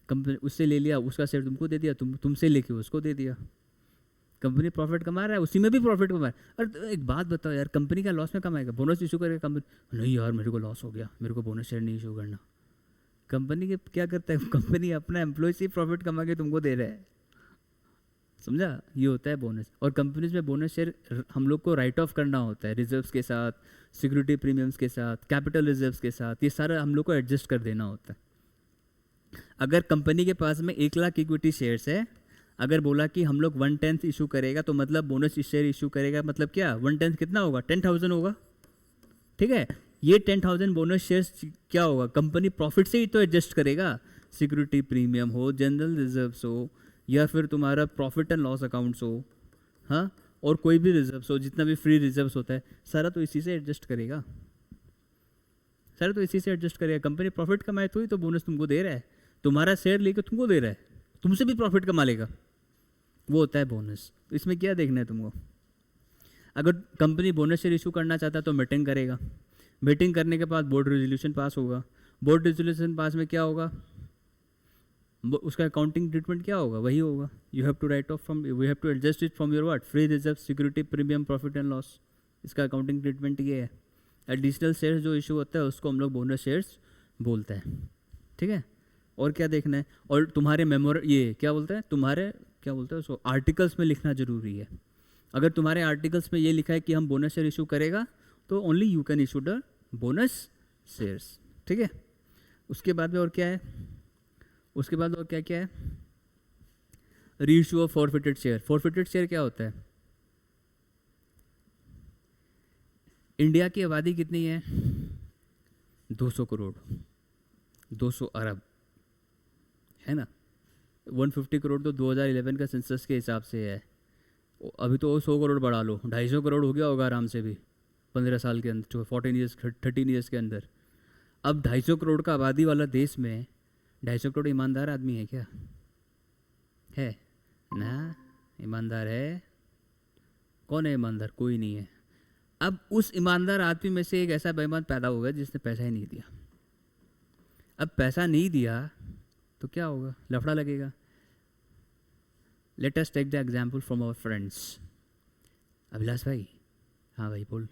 कंपनी उससे ले लिया, उसका शेयर तुमको दे दिया, तुमसे लेके उसको दे दिया। कंपनी प्रॉफिट कमा रहा है, उसी में भी प्रॉफिट कमा रहा है। और तो एक बात बताओ यार, कंपनी का लॉस में कमाएगा, बोनस इशू करेगा कंपनी, नहीं यार मेरे को लॉस हो गया, मेरे को बोनस शेयर नहीं इशू करना। कंपनी के क्या करता है, कंपनी अपना एम्प्लॉय से प्रॉफिट कमा के तुमको दे रहा है, समझा। ये होता है बोनस। और कंपनीज में बोनस शेयर हम लोग को राइट ऑफ करना होता है रिजर्व्स के साथ, सिक्योरिटी प्रीमियम्स के साथ, कैपिटल रिजर्व्स के साथ, ये सारा हम लोग को एडजस्ट कर देना होता है। अगर कंपनी के पास में 1 लाख इक्विटी शेयर्स है, अगर बोला कि हम लोग 1/10 इशू करेगा तो मतलब बोनस शेयर इशू करेगा, मतलब क्या 1/10 कितना होगा, 10,000 होगा, ठीक है। ये 10,000 बोनस शेयर्स क्या होगा, कंपनी प्रॉफिट से ही तो एडजस्ट करेगा, सिक्योरिटी प्रीमियम हो, जनरल रिजर्व्स हो, या फिर तुम्हारा प्रॉफिट एंड लॉस अकाउंट्स हो, हाँ, और कोई भी रिजर्व्स हो, जितना भी फ्री रिजर्व्स होता है सारा तो इसी से एडजस्ट करेगा, सारा तो इसी से एडजस्ट करेगा। कंपनी प्रॉफिट कमाए तो ही तो बोनस तुमको दे रहा है, तुम्हारा शेयर लेके तुमको दे रहा है, तुमसे भी प्रॉफिट कमा लेगा, वो होता है बोनस। तो इसमें क्या देखना है तुमको, अगर कंपनी बोनस शेयर इशू करना चाहता है तो मीटिंग करेगा, मीटिंग करने के बाद बोर्ड रेजोल्यूशन पास होगा, बोर्ड रेजोल्यूशन पास में क्या होगा, उसका अकाउंटिंग ट्रीटमेंट क्या होगा, वही होगा। You have to write off from, we have to adjust it from your what, free reserve, security premium, profit and loss, इसका अकाउंटिंग ट्रीटमेंट ये है। एडिशनल शेयर्स जो इशू होता है उसको हम लोग बोनस शेयर्स बोलते हैं, ठीक है। और क्या देखना है, और तुम्हारे मेमोर ये क्या बोलते हैं, तुम्हारे क्या बोलते हैं उसको, आर्टिकल्स में लिखना जरूरी है। अगर तुम्हारे आर्टिकल्स में ये लिखा है कि हम बोनस शेयर इशू करेगा, तो only you can issue the bonus shares, ठीक है। उसके बाद में और क्या है, उसके बाद और क्या क्या है, री issue of forfeited share. Forfeited share क्या होता है? इंडिया की आबादी कितनी है? 200 करोड़, 200 अरब, है ना। 150 करोड़ तो 2011 का सेंसस के हिसाब से है। अभी तो 100 करोड़ बढ़ा लो, 250 करोड़ हो गया होगा आराम से भी 15 साल के अंदर, 14 ईयर्स 13 ईयर्स के अंदर। अब 250 करोड़ का आबादी वाला देश में 250 करोड़ ईमानदार आदमी है क्या? है ना, ईमानदार है? कौन है ईमानदार? कोई नहीं है। अब उस ईमानदार आदमी में से एक ऐसा बेईमान पैदा हो गया जिसने पैसा ही नहीं दिया। अब पैसा नहीं दिया तो क्या होगा? लफड़ा लगेगा। Let us take the example from our friends. Abhilash भाई, हाँ भाई बोल।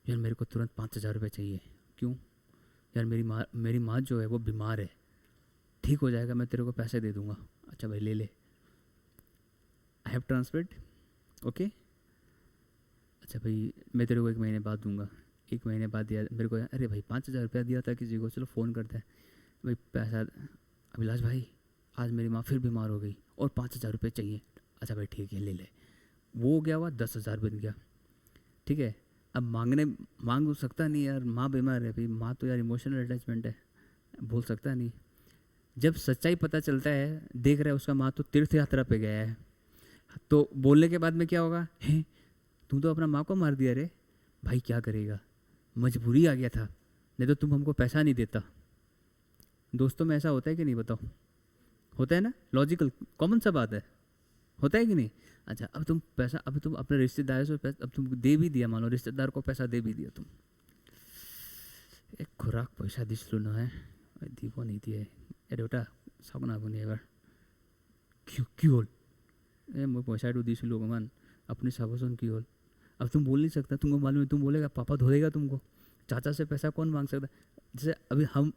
यार मेरे को तुरंत 5,000 रुपये चाहिए। क्यों? यार मेरी माँ जो है वो बीमार है, ठीक हो जाएगा, मैं तेरे को पैसे दे दूंगा। अच्छा भाई ले ले, आई हैव ट्रांसफर्ड, ओके। अच्छा भाई मैं तेरे को 1 महीने बाद दूंगा। 1 महीने बाद दिया मेरे को, अरे भाई 5,000 रुपया दिया था किसी को, चलो फ़ोन करते हैं भाई पैसा। अभिलाष भाई आज मेरी माँ फिर बीमार हो गई और 5,000 रुपये चाहिए। अच्छा भाई ठीक है ले ले। वो हो गया हुआ 10,000 बन गया, ठीक है। अब मांग सकता नहीं यार, माँ बीमार है भाई, माँ तो यार इमोशनल अटैचमेंट है, बोल सकता नहीं। जब सच्चाई पता चलता है, देख रहा है उसका माँ तो तीर्थ यात्रा पे गया है, तो बोलने के बाद में क्या होगा? है तुम तो अपना माँ को मार दिया रे। भाई क्या करेगा, मजबूरी आ गया था, नहीं तो तुम हमको पैसा नहीं देता। दोस्तों में ऐसा होता है कि नहीं बताओ? होता है ना, लॉजिकल कॉमन सा बात है, होता है कि नहीं? अच्छा अब तुम पैसा, अब तुम अपने रिश्तेदार से पैसा, अब तुम दे भी दिया, मानो रिश्तेदार को पैसा दे भी दिया तुम, एक खुराक पैसा दिसलो न है दीबो नहीं दिए ए देउता सकना আপুনি এবাৰ কি হ'ল ए मैं पैसा तो दिसलो भगवान अपनी साबुन की होल। अब तुम बोल नहीं सकता, तुमको मालूम है, तुम बोलेगा पापा धोएगा तुमको। चाचा से पैसा कौन मांग सकता? जैसे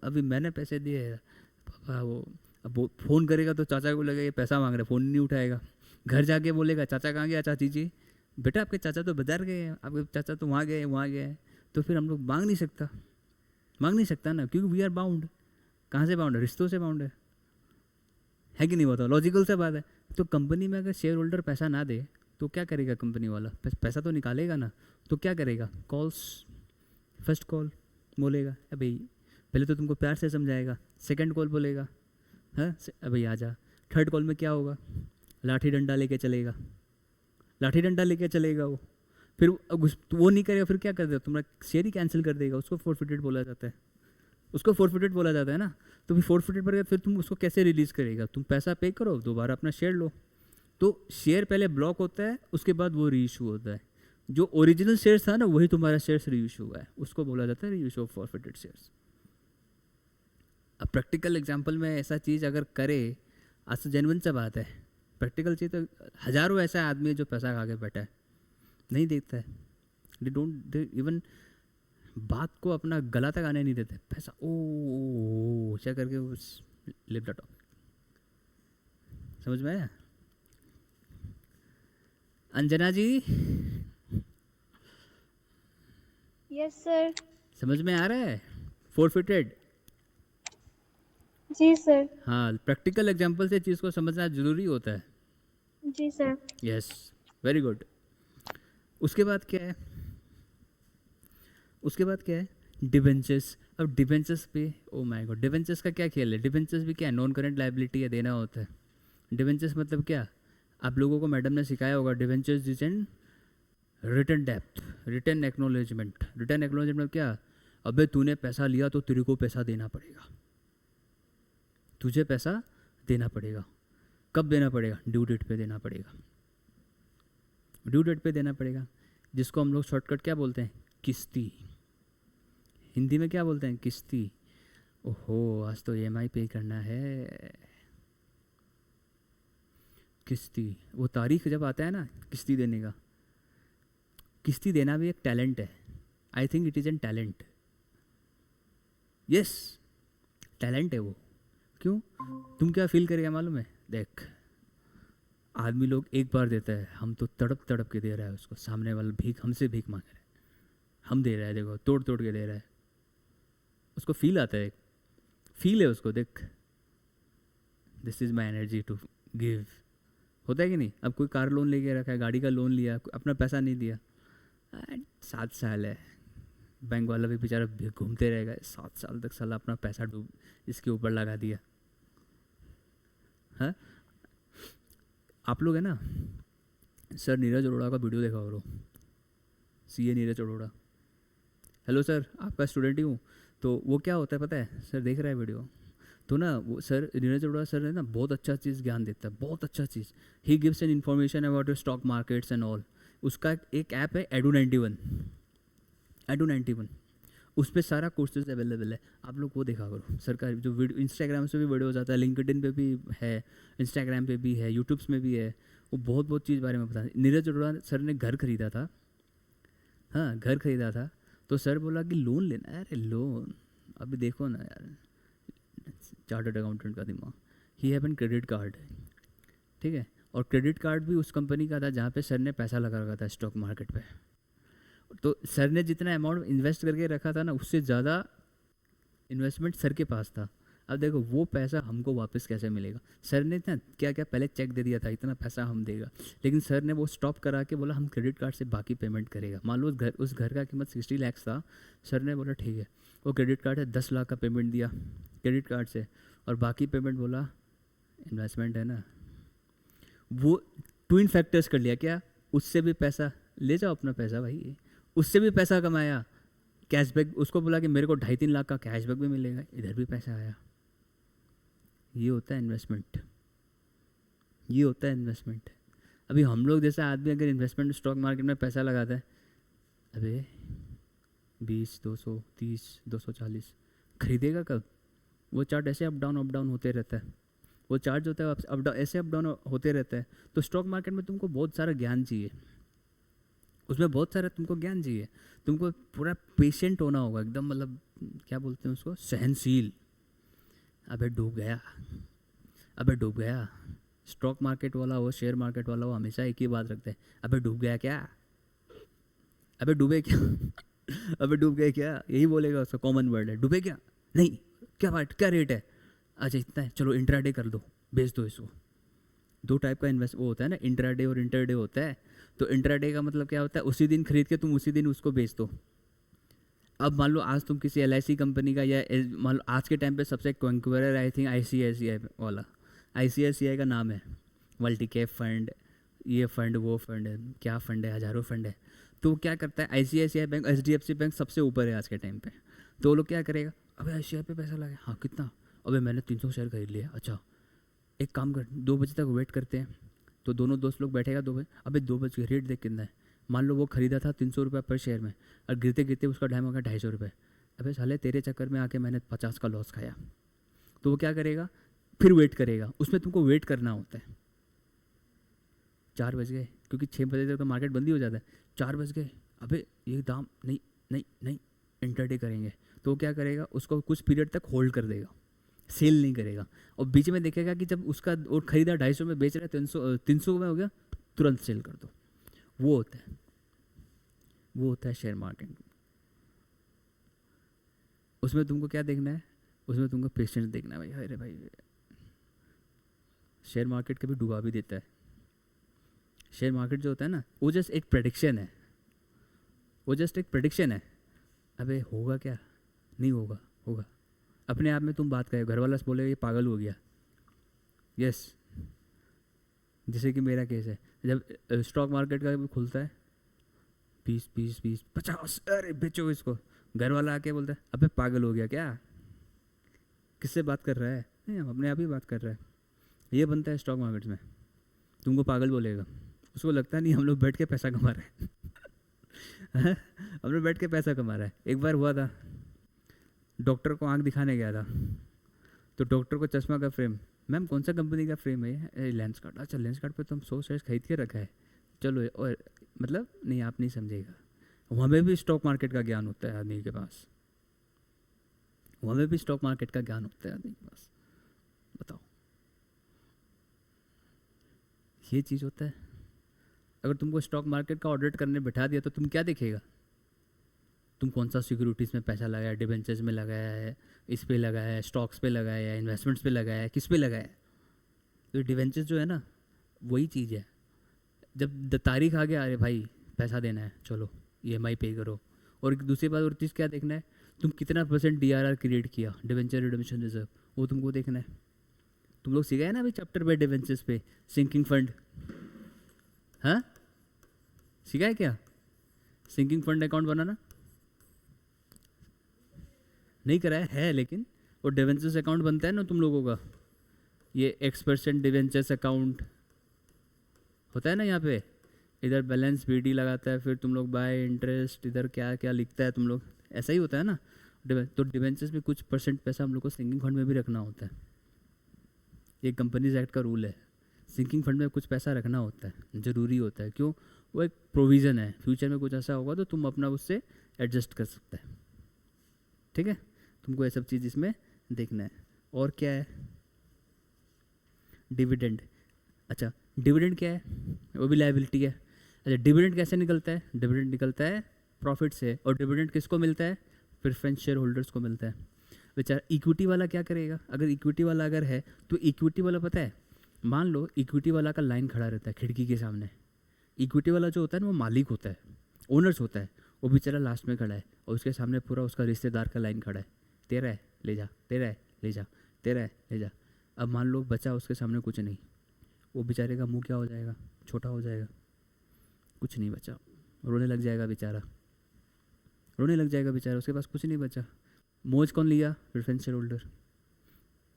अभी मैंने पैसे दिए हैं पापा, वो अब वो फ़ोन करेगा तो चाचा को लगेगा ये पैसा मांग रहे, फ़ोन नहीं उठाएगा। घर जाके बोलेगा चाचा कहाँ गया चाची जी, बेटा आपके चाचा तो बाजार गए हैं, आपके चाचा तो वहाँ गए वहाँ गए। तो फिर हम लोग मांग नहीं सकता ना, क्योंकि वी आर बाउंड। कहाँ से बाउंड है? रिश्तों से बाउंड है कि नहीं? बताओ, लॉजिकल से बात है। तो कंपनी में अगर शेयर होल्डर पैसा ना दे तो क्या करेगा कंपनी वाला? पैसा तो निकालेगा ना, तो क्या करेगा? कॉल्स, फर्स्ट कॉल बोलेगा भाई, पहले तो तुमको प्यार से समझाएगा, सेकंड कॉल बोलेगा हाँ भाई आ जा, थर्ड कॉल में क्या होगा? लाठी डंडा लेके चलेगा, वो। फिर वो नहीं करेगा, फिर क्या कर देगा? तुम्हारा शेयर ही कैंसिल कर देगा, उसको फोरफिटेड बोला जाता है ना। तो फिर फोरफिटेड पर फिर तुम उसको कैसे रिलीज़ करेगा? तुम पैसा पे करो, दोबारा अपना शेयर लो। तो शेयर पहले ब्लॉक होता है, उसके बाद वो री इशू होता है। जो ओरिजिनल शेयर्स था ना, वही तुम्हारा शेयर्स री इशू हुआ है, उसको बोला जाता है री इशू ऑफ फॉरफिटेड शेयर्स। अब प्रैक्टिकल एग्जांपल में ऐसा चीज़ अगर करे, आज तो जेन्युइन सा बात है, प्रैक्टिकल चीज़ तो हज़ारों ऐसा आदमी है जो पैसा खा के बैठा है, नहीं देखता है, दे इवन बात को अपना गला तक आने नहीं देते, पैसा ओ क्या करके लिप द टॉपिक। समझ में आया? अंजना जी यस सर। समझ में आ रहा है? फोरफिटेड, जी सर। हाँ, प्रैक्टिकल एग्जांपल से चीज़ को समझना जरूरी होता है। जी सर। Yes, very good. उसके बाद क्या है? डिबेंचर्स। अब डिबेंचर्स पे ओ माय गॉड, डिबेंचर्स का क्या खेल है? डिबेंचर्स भी क्या है? नॉन करेंट लायबिलिटी है, देना होता है। डिबेंचर्स मतलब क्या? आप लोगों को मैडम ने सिखाया होगा, debentures is an return depth, return acknowledgement. Return acknowledgement क्या? अबे तूने पैसा लिया तो तेरे को पैसा देना पड़ेगा, तुझे पैसा देना पड़ेगा। कब देना पड़ेगा? ड्यू डेट पे देना पड़ेगा, जिसको हम लोग शॉर्टकट क्या बोलते हैं? किस्ती। हिंदी में क्या बोलते हैं? किस्ती। ओहो आज तो EMI पे करना है, किस्ती। वो तारीख जब आता है ना किस्ती देने का, किस्ती देना भी एक टैलेंट है। I think it is N talent. Yes, talent है वो। क्यों? तुम क्या फील करेगा मालूम है? देख, आदमी लोग एक बार देता है, हम तो तड़प तड़प के दे रहा है उसको, सामने वाला भीख हमसे भीख मांग रहा है, हम दे रहा है, देखो तोड़ तोड़ के दे रहा है, उसको फील आता है, फील है उसको, देख this is my energy to give, होता है कि नहीं? अब कोई कार लोन लेके रखा है, गाड़ी का लोन लिया, अपना पैसा नहीं दिया, 7 साल है, बैंक वाला भी बेचारा घूमते रहेगा, 7 साल तक साला अपना पैसा डूब इसके ऊपर लगा दिया। हाँ, आप लोग है ना, सर नीरज अरोड़ा का वीडियो देखा करो, CA Neeraj Arora. Hello sir, आपका स्टूडेंट ही हूँ। तो वो क्या होता है पता है? सर देख रहा है वीडियो, तो ना वो सर नीरज अरोड़ा सर है ना, बहुत अच्छा चीज़ ज्ञान देता है, बहुत अच्छा चीज़। He gives an information about your stock markets and all. उसका एक ऐप है Edu91, Edu91, उस पर सारा कोर्सेज अवेलेबल है, आप लोग वो देखा करो। सर का जो वीडियो इंस्टाग्राम से भी वीडियो हो जाता है, लिंक्डइन पे भी है, इंस्टाग्राम पे भी है, यूट्यूब्स में भी है, वो बहुत बहुत चीज़ बारे में बताते हैं। नीरज अरोड़ा सर ने घर खरीदा था, हाँ घर खरीदा था, तो सर बोला कि लोन लेना है। अरे लोन, अभी देखो ना यार, चार्टर्ड अकाउंटेंट का दिमाग, he have an credit card, ठीक है, और क्रेडिट कार्ड भी उस कंपनी का था जहाँ पे सर ने पैसा लगा रखा था स्टॉक मार्केट पे। तो सर ने जितना अमाउंट इन्वेस्ट करके रखा था ना, उससे ज़्यादा इन्वेस्टमेंट सर के पास था। अब देखो वो पैसा हमको वापस कैसे मिलेगा? सर ने ना क्या क्या पहले चेक दे दिया था, इतना पैसा हम देगा, लेकिन सर ने वो स्टॉप करा के बोला हम क्रेडिट कार्ड से बाकी पेमेंट करेगा। मान लो उस घर का कीमत 60 लाख था, सर ने बोला ठीक है, वो क्रेडिट कार्ड है 10 लाख का पेमेंट दिया क्रेडिट कार्ड से, और बाकी पेमेंट बोला इन्वेस्टमेंट है ना, वो ट्विन फैक्टर्स कर लिया। क्या? उससे भी पैसा ले जाओ, अपना पैसा भाई, उससे भी पैसा कमाया, कैशबैक, उसको बोला कि मेरे को 2.5-3 लाख का कैशबैक भी मिलेगा, इधर भी पैसा आया। ये होता है इन्वेस्टमेंट, ये होता है इन्वेस्टमेंट। अभी हम लोग जैसा आदमी अगर इन्वेस्टमेंट स्टॉक मार्केट में पैसा लगाता है, अबे 20, 200, 30, 240 खरीदेगा कब? वो चार्ट ऐसे अप डाउन होते रहता है, वो चार्ट जो होता है अप डाउन ऐसे अप डाउन होते रहता है। तो स्टॉक मार्केट में तुमको बहुत सारा ज्ञान चाहिए, उसमें बहुत सारा तुमको ज्ञान चाहिए, तुमको पूरा पेशेंट होना होगा एकदम, मतलब क्या बोलते हैं उसको, सहनशील। अबे डूब गया, अबे डूब गया। स्टॉक मार्केट वाला हो, शेयर मार्केट वाला हो, हमेशा एक ही बात रखते हैं, अबे डूब गया क्या, अबे डूबे क्या अबे डूब गए क्या, यही बोलेगा, उसका कॉमन वर्ड है, डूबे क्या नहीं, क्या बात, क्या रेट है, अच्छा इतना है, चलो इंट्राडे कर दो, बेच दो इसको। 2 टाइप का इन्वेस्ट वो होता है ना, इंट्राडे और इंटरडे होता है। तो इंट्राडे का मतलब क्या होता है, उसी दिन खरीद के तुम उसी दिन उसको बेच दो। अब मान लो आज तुम किसी LIC कंपनी का, या मान लो आज के टाइम पे सबसे कंक्यूरर आई थिंक ICICI वाला, ICICI का नाम है, मल्टी कैप फंड, ये फंड वो फंड है, क्या फंड है, हज़ारों फंड है। तो क्या करता है, ICICI बैंक, HDFC बैंक सबसे ऊपर है आज के टाइम पे। तो वो लोग क्या करेगा, अबे ICICI पे पैसा लगा, हाँ कितना, अबे मैंने 300 शेयर खरीद लिया, अच्छा एक काम कर, 2 बजे तक वेट करते हैं। तो दोनों दोस्त लोग बैठेगा 2 बजे, अबे 2 बजे रेट देख कितना है, मान लो वो खरीदा था 300 रुपये पर शेयर में, और गिरते गिरते उसका टाइम होगा 250 रुपये। अबे साले तेरे चक्कर में आके मैंने 50 का लॉस खाया। तो वो क्या करेगा, फिर वेट करेगा, उसमें तुमको वेट करना होता है। 4 बज गए, क्योंकि 6 बजे तक तो मार्केट बंद ही हो जाता है, 4 बज गए, अबे ये दाम नहीं नहीं नहीं, इंटरडे करेंगे। तो वो क्या करेगा, उसको कुछ पीरियड तक होल्ड कर देगा, सेल नहीं करेगा, और बीच में देखेगा कि जब उसका और खरीदा 250 में, बेच रहा है 300 में हो गया, तुरंत सेल कर दो। वो होता है, वो होता है शेयर मार्केट। उसमें तुमको क्या देखना है, उसमें तुमको पेशेंस देखना है भाई। अरे भाई शेयर मार्केट कभी डुबा भी देता है। शेयर मार्केट जो होता है ना, वो जस्ट एक प्रेडिक्शन है, वो जस्ट एक प्रेडिक्शन है। अबे होगा क्या, नहीं होगा, होगा अपने आप में। तुम बात करो, घर वाला बोले ये पागल हो गया, यस। जैसे कि मेरा केस है, जब स्टॉक मार्केट का खुलता है 20, 20, 20, 50, अरे बेचो इसको, घर वाला आके बोलता है अबे पागल हो गया क्या, किससे बात कर रहा है, नहीं हम अपने आप ही बात कर रहे हैं। ये बनता है स्टॉक मार्केट में, तुमको पागल बोलेगा, उसको लगता नहीं हम लोग बैठ के पैसा कमा रहे हैं हम लोग बैठ के पैसा कमा रहे हैं। एक बार हुआ था, डॉक्टर को आंख दिखाने गया था, तो डॉक्टर को चश्मा का फ्रेम, मैम कौन सा कंपनी का फ्रेम है, लेंस कार्ड, अच्छा लेंस कार्ड पे तो हम 100 शेयर खरीद के रखा है, चलो। और मतलब नहीं, आप नहीं समझेगा, वहाँ में भी स्टॉक मार्केट का ज्ञान होता है आदमी के पास, वहाँ में भी स्टॉक मार्केट का ज्ञान होता है आदमी के पास। बताओ, ये चीज़ होता है। अगर तुमको स्टॉक मार्केट का ऑडिट करने बिठा दिया तो तुम क्या देखेगा? तुम कौन सा सिक्योरिटीज़ में पैसा लगाया, डिबेंचर्स में लगाया है, इस पे लगाया है, स्टॉक्स पे लगाया है, इन्वेस्टमेंट्स पे लगाया है, किस पे लगाया है? तो डिबेंचर्स जो है ना, वही चीज़ है। जब तारीख आ गया, अरे भाई पैसा देना है, चलो EMI पे करो। और एक दूसरी बात और चीज़ क्या देखना है, तुम कितना % DRR क्रिएट किया, डिबेंचर रिडेम्पशन रिजर्व, वो तुमको देखना है। तुम लोग सीखा है ना अभी चैप्टर पे डिबेंचर्स पे, सिंकिंग फंड, हाँ सीखा है क्या? सिंकिंग फंड अकाउंट बनाना नहीं कराया है, लेकिन वो डिवेंचर्स अकाउंट बनता है ना तुम लोगों का, ये X% डिवेंचर्स अकाउंट होता है ना, यहाँ पे इधर बैलेंस BD लगाता है, फिर तुम लोग बाय इंटरेस्ट, इधर क्या क्या लिखता है तुम लोग, ऐसा ही होता है ना। तो डिवेंचर्स में कुछ % पैसा हम लोग को सिंकिंग फंड में भी रखना होता है। ये कंपनीज एक्ट का रूल है, सिंकिंग फंड में कुछ पैसा रखना होता है, ज़रूरी होता है। क्यों? वो एक प्रोविज़न है, फ्यूचर में कुछ ऐसा होगा तो तुम अपना उससे एडजस्ट कर सकते हैं। ठीक है, तुमको ये सब चीज़ इसमें देखना है। और क्या है? डिविडेंड। अच्छा, डिविडेंड क्या है? वो भी लायबिलिटी है। अच्छा, डिविडेंड कैसे निकलता है? डिविडेंड निकलता है प्रॉफिट से। और डिविडेंड किसको मिलता है? प्रेफरेंस शेयर होल्डर्स को मिलता है। बेचारा इक्विटी वाला क्या करेगा? अगर इक्विटी वाला अगर है तो इक्विटी वाला पता है, मान लो इक्विटी वाला का लाइन खड़ा रहता है खिड़की के सामने। इक्विटी वाला जो होता है ना, वो मालिक होता है, ओनर्स होता है, वो बेचारा लास्ट में खड़ा है और उसके सामने पूरा उसका रिश्तेदार का लाइन खड़ा है, तेरा है ले जा, तेरा है ले जा, तेरा है ले जा। अब मान लो बचा उसके सामने कुछ नहीं, वो बेचारे का मुंह क्या हो जाएगा? छोटा हो जाएगा, कुछ नहीं बचा, रोने लग जाएगा बेचारा, रोने लग जाएगा बेचारा, उसके पास कुछ नहीं बचा। मौज कौन लिया? Preference share holder.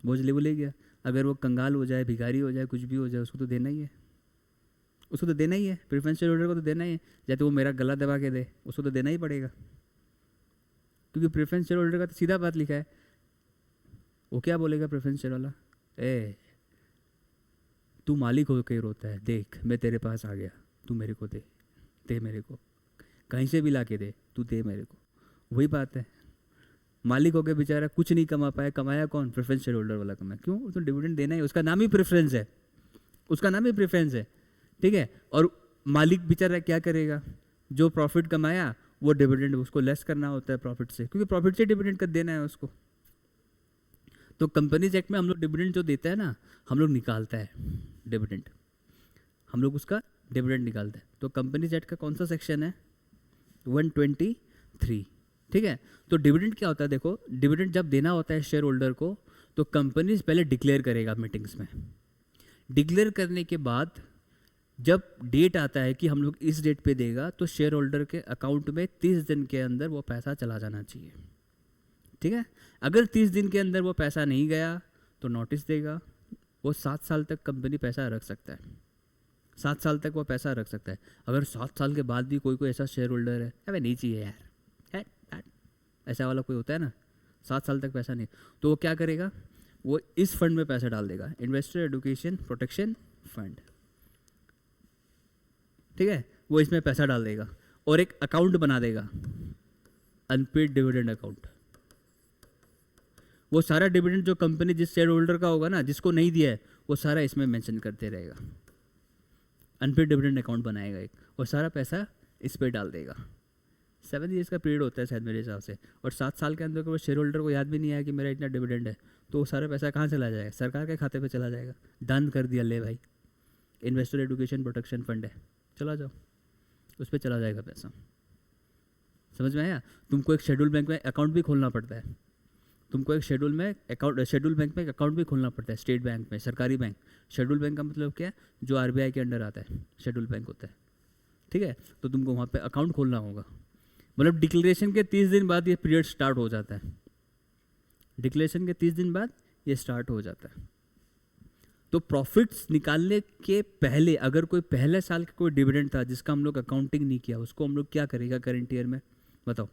मौज ले वो ले गया। अगर वो कंगाल हो जाए, भिखारी हो जाए, कुछ भी हो जाए, उसको तो देना ही है, उसको तो देना ही है, प्रेफरेंस शेयर होल्डर को तो देना ही है। या तो वो मेरा गला दबा के दे, उसको तो देना ही पड़ेगा, क्योंकि प्रेफरेंस शेयर होल्डर का तो सीधा बात लिखा है। वो क्या बोलेगा प्रेफरेंस शेयर वाला? ए तू मालिक हो के रोता है, देख मैं तेरे पास आ गया, तू मेरे को दे, दे मेरे को, कहीं से भी ला के दे, तू दे मेरे को। वही बात है, मालिक होकर बेचारा कुछ नहीं कमा पाया, कमाया कौन? प्रेफरेंस शेयर होल्डर वाला कमाया। क्यों? उसको डिविडेंड देना है, उसका नाम ही प्रेफरेंस है, उसका नाम ही प्रेफरेंस है। ठीक है, और मालिक बेचारा क्या करेगा? जो प्रॉफिट कमाया वो डिविडेंड उसको लेस करना होता है प्रॉफिट से, क्योंकि प्रॉफिट से डिविडेंड कर देना है उसको। तो कंपनीज एक्ट में हम लोग डिविडेंड जो देता है ना, हम लोग निकालता है डिविडेंड, हम लोग उसका डिविडेंड निकालते हैं। तो कंपनीज एक्ट का कौन सा सेक्शन है? 123। ठीक है, तो डिविडेंड क्या होता है? देखो, डिविडेंड जब देना होता है शेयर होल्डर को, तो कंपनीज पहले डिक्लेयर करेगा मीटिंग्स में। डिक्लेयर करने के बाद जब डेट आता है कि हम लोग इस डेट पे देगा, तो शेयर होल्डर के अकाउंट में 30 दिन के अंदर वो पैसा चला जाना चाहिए। ठीक है, अगर 30 दिन के अंदर वो पैसा नहीं गया तो नोटिस देगा। वो 7 साल तक कंपनी पैसा रख सकता है, 7 साल तक वो पैसा रख सकता है। अगर 7 साल के बाद भी कोई ऐसा शेयर होल्डर है, अबे नहीं चाहिए यार, है ऐसा वाला कोई होता है ना, 7 साल तक पैसा नहीं, तो वो क्या करेगा? वो इस फंड में पैसा डाल देगा, इन्वेस्टर एजुकेशन प्रोटेक्शन फंड। ठीक है, वो इसमें पैसा डाल देगा और एक अकाउंट बना देगा, अनपेड डिविडेंड अकाउंट। वो सारा डिविडेंड जो कंपनी जिस शेयर होल्डर का होगा ना, जिसको नहीं दिया है, वो सारा इसमें मेंशन करते रहेगा। अनपेड डिविडेंड अकाउंट बनाएगा एक, और सारा पैसा इस पे डाल देगा। 7 ईयर्स का पीरियड होता है शायद मेरे हिसाब से, और 7 साल के अंदर वो शेयर होल्डर को याद भी नहीं आया कि मेरा इतना डिविडेंड है, तो वो सारा पैसा कहाँ चला जाएगा? सरकार के खाते पे चला जाएगा। डन कर दिया, ले भाई, इन्वेस्टर एजुकेशन प्रोटेक्शन फंड है, चला जाओ, उस पर चला जाएगा पैसा। समझ में आया? तुमको एक शेड्यूल बैंक में अकाउंट भी खोलना पड़ता है, तुमको एक शेड्यूल बैंक में अकाउंट भी खोलना पड़ता है, स्टेट बैंक में, सरकारी बैंक। शेड्यूल बैंक का मतलब क्या है? जो RBI के अंडर आता है, शेड्यूल बैंक होता है। ठीक है, तो तुमको वहाँ पे अकाउंट खोलना होगा। मतलब डिक्लेरेशन के 30 दिन बाद ये पीरियड स्टार्ट हो जाता है, डिक्लेरेशन के 30 दिन बाद ये स्टार्ट हो जाता है। तो प्रॉफिट्स निकालने के पहले अगर कोई पहले साल का कोई डिविडेंड था जिसका हम लोग अकाउंटिंग नहीं किया, उसको हम लोग क्या करेगा करंट ईयर में? बताओ,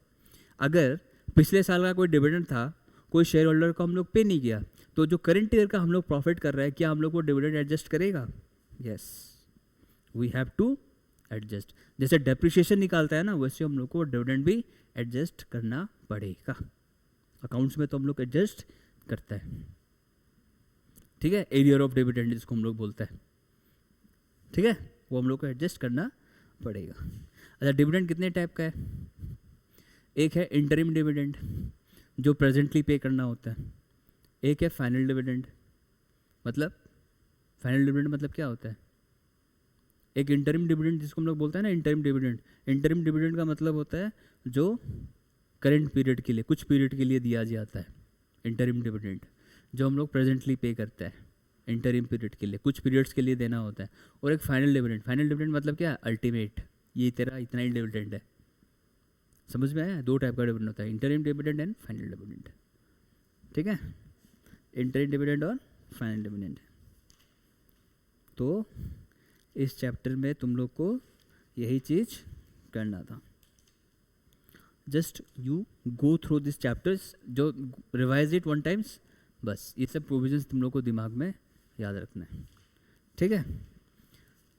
अगर पिछले साल का कोई डिविडेंड था, कोई शेयर होल्डर को हम लोग पे नहीं किया, तो जो करंट ईयर का हम लोग प्रॉफिट कर रहे हैं, क्या हम लोग वो डिविडेंड एडजस्ट करेगा? Yes, we have to adjust. जैसे डेप्रिसिएशन निकालता है ना, वैसे हम लोग को डिविडेंड भी एडजस्ट करना पड़ेगा। अकाउंट्स में तो हम लोग एडजस्ट करता है। ठीक है, एरियर ऑफ डिविडेंड जिसको हम लोग बोलते हैं, ठीक है, वो हम लोग को एडजस्ट करना पड़ेगा। अच्छा, डिविडेंड कितने टाइप का है? एक है इंटरिम डिविडेंड जो प्रेजेंटली पे करना होता है, एक है फाइनल डिविडेंड। मतलब फाइनल डिविडेंड मतलब क्या होता है? एक इंटरिम डिविडेंड जिसको हम लोग बोलते हैं ना, इंटरिम डिविडेंड, इंटरिम डिविडेंड का मतलब होता है जो करंट पीरियड के लिए, कुछ पीरियड के लिए दिया जाता है। इंटरिम डिविडेंड जो हम लोग प्रेजेंटली पे करते हैं इंटरिम पीरियड के लिए, कुछ पीरियड्स के लिए देना होता है। और एक फाइनल डिविडेंड, फाइनल डिविडेंड मतलब क्या? अल्टीमेट, ये तेरा इतना ही डिविडेंड है। समझ में आया? दो टाइप का डिविडेंड होता है, interim dividend and final dividend. ठीक है, इंटरिम डिविडेंड और फाइनल डिविडेंड। तो इस चैप्टर में तुम लोग को यही चीज़ करना था। Just you go through this chapters, जो रिवाइज इट वन टाइम्स, बस ये सब प्रोविजंस तुम लोग को दिमाग में याद रखना है। ठीक है,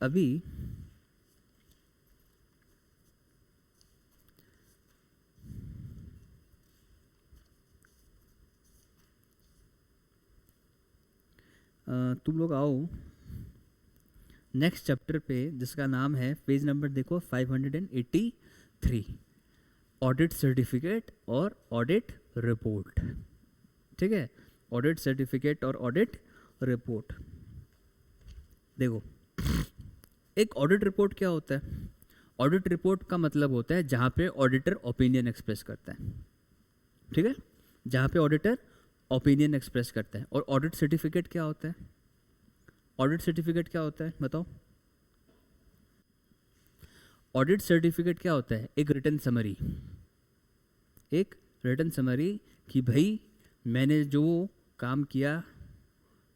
अभी तुम लोग आओ नेक्स्ट चैप्टर पे, जिसका नाम है, पेज नंबर देखो 583, ऑडिट सर्टिफिकेट और ऑडिट रिपोर्ट। ठीक है, ऑडिट सर्टिफिकेट और ऑडिट रिपोर्ट। देखो, एक ऑडिट रिपोर्ट क्या होता है? ऑडिट रिपोर्ट का मतलब होता है जहाँ पे ऑडिटर ओपिनियन एक्सप्रेस करता है। ठीक है, जहाँ पे ऑडिटर ओपिनियन एक्सप्रेस करता है। और ऑडिट सर्टिफिकेट क्या होता है? ऑडिट सर्टिफिकेट क्या होता है बताओ? ऑडिट सर्टिफिकेट क्या होता है? एक रिटन समरी, एक रिटन समरी कि भाई मैंने जो काम किया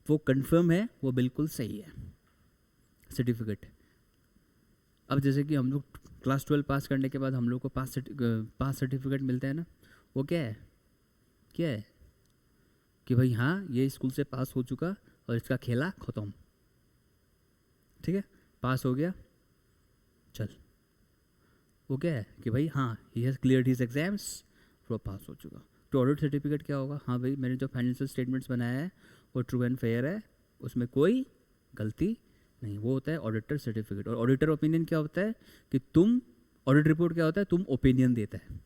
वो कंफर्म है, वो बिल्कुल सही है। सर्टिफिकेट। अब जैसे कि हम लोग क्लास 12 पास करने के बाद हम लोग को पास सर्टिफिकेट मिलता है ना, वो क्या है? क्या है कि भाई हाँ, ये स्कूल से पास हो चुका और इसका खेला खत्म। ठीक है, पास हो गया, चल। वो क्या है कि भाई हाँ, he has cleared his exams, वो पास हो चुका। तो ऑडिट सर्टिफिकेट क्या होगा? हाँ भाई, मैंने जो फाइनेंशियल स्टेटमेंट्स बनाया है वो ट्रू एंड फेयर है, उसमें कोई गलती नहीं। वो होता है ऑडिटर सर्टिफिकेट। और ऑडिटर ओपिनियन क्या होता है कि तुम, ऑडिट रिपोर्ट क्या होता है? तुम ओपिनियन देता है।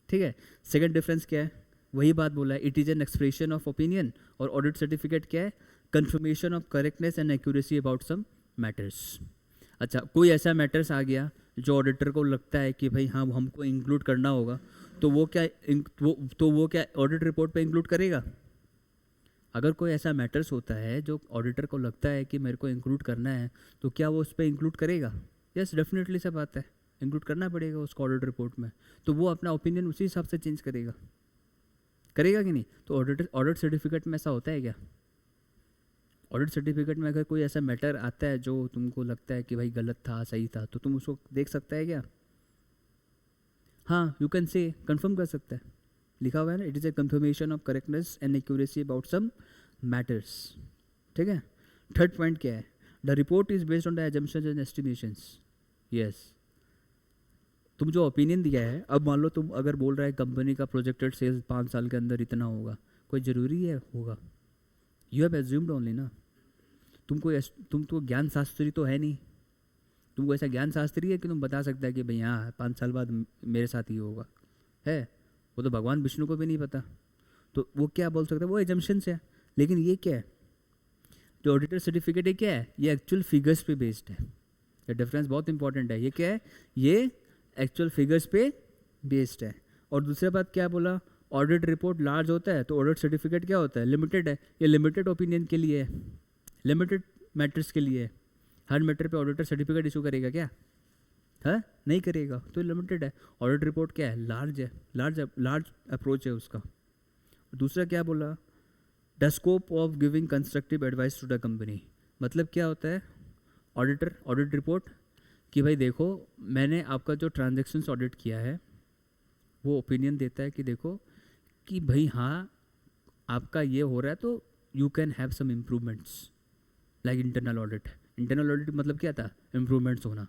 ठीक है, सेकंड डिफरेंस क्या है? वही बात बोला है, it is an expression of opinion. और ऑडिट सर्टिफिकेट क्या है? Confirmation of correctness and accuracy about some matters. अच्छा, कोई ऐसा मैटर्स आ गया जो ऑडिटर को लगता है कि भाई हाँ हमको इंक्लूड करना होगा, तो वो क्या ऑडिट रिपोर्ट पे इंक्लूड करेगा? अगर कोई ऐसा मैटर्स होता है जो ऑडिटर को लगता है कि मेरे को इंक्लूड करना है, तो क्या वो उस पर इंक्लूड करेगा? यस, डेफिनेटली सब बात है, इंक्लूड करना पड़ेगा उसको ऑडिट रिपोर्ट में। तो वो अपना ओपिनियन उसी हिसाब से चेंज करेगा, करेगा कि नहीं? तो ऑडिट सर्टिफिकेट में ऐसा होता है क्या? ऑडिट सर्टिफिकेट में अगर कोई ऐसा मैटर आता है जो तुमको लगता है कि भाई गलत था, सही था, तो तुम उसको देख सकता है क्या? हाँ, यू कैन से कंफर्म कर सकता है, लिखा हुआ है ना, it is a confirmation of correctness and accuracy about some matters. ठीक है, थर्ड पॉइंट क्या है? The report is based on the assumptions and estimations. Yes, तुम जो ओपिनियन दिया है, अब मान लो तुम अगर बोल रहा है कंपनी का प्रोजेक्टेड सेल्स 5 साल के अंदर इतना होगा, कोई ज़रूरी है होगा? यू हैव एज्यूम्ड ओनली ना। तुम तो ज्ञान शास्त्री तो है नहीं, तुमको ऐसा ज्ञान शास्त्री है कि तुम बता सकता है कि भाई हाँ 5 साल बाद मेरे साथ ही होगा? है? वो तो भगवान विष्णु को भी नहीं पता, तो वो क्या बोल सकता है? वो एजम्पशंस है। लेकिन ये क्या है? जो ऑडिटर सर्टिफिकेट है क्या है? ये एक्चुअल फिगर्स पे बेस्ड है। ये डिफरेंस बहुत इंपॉर्टेंट है। ये क्या है? ये एक्चुअल फिगर्स पे बेस्ड है। और दूसरा बात क्या बोला? ऑडिट रिपोर्ट लार्ज होता है तो ऑडिट सर्टिफिकेट क्या होता है? लिमिटेड है। ये लिमिटेड ओपिनियन के लिए है, लिमिटेड मैटर्स के लिए है। हर मैटर पे ऑडिटर सर्टिफिकेट इशू करेगा क्या? है? नहीं करेगा, तो लिमिटेड है। ऑडिट रिपोर्ट क्या है? लार्ज है, लार्ज अप्रोच है उसका। दूसरा क्या बोला? The scope of giving constructive advice to the company. मतलब क्या होता है ऑडिट रिपोर्ट? कि भाई देखो, मैंने आपका जो ट्रांजेक्शन्स ऑडिट किया है वो ओपिनियन देता है कि देखो कि भाई हाँ आपका ये हो रहा है, तो you can have some improvements like internal audit. Internal audit मतलब क्या था? इम्प्रूवमेंट्स होना।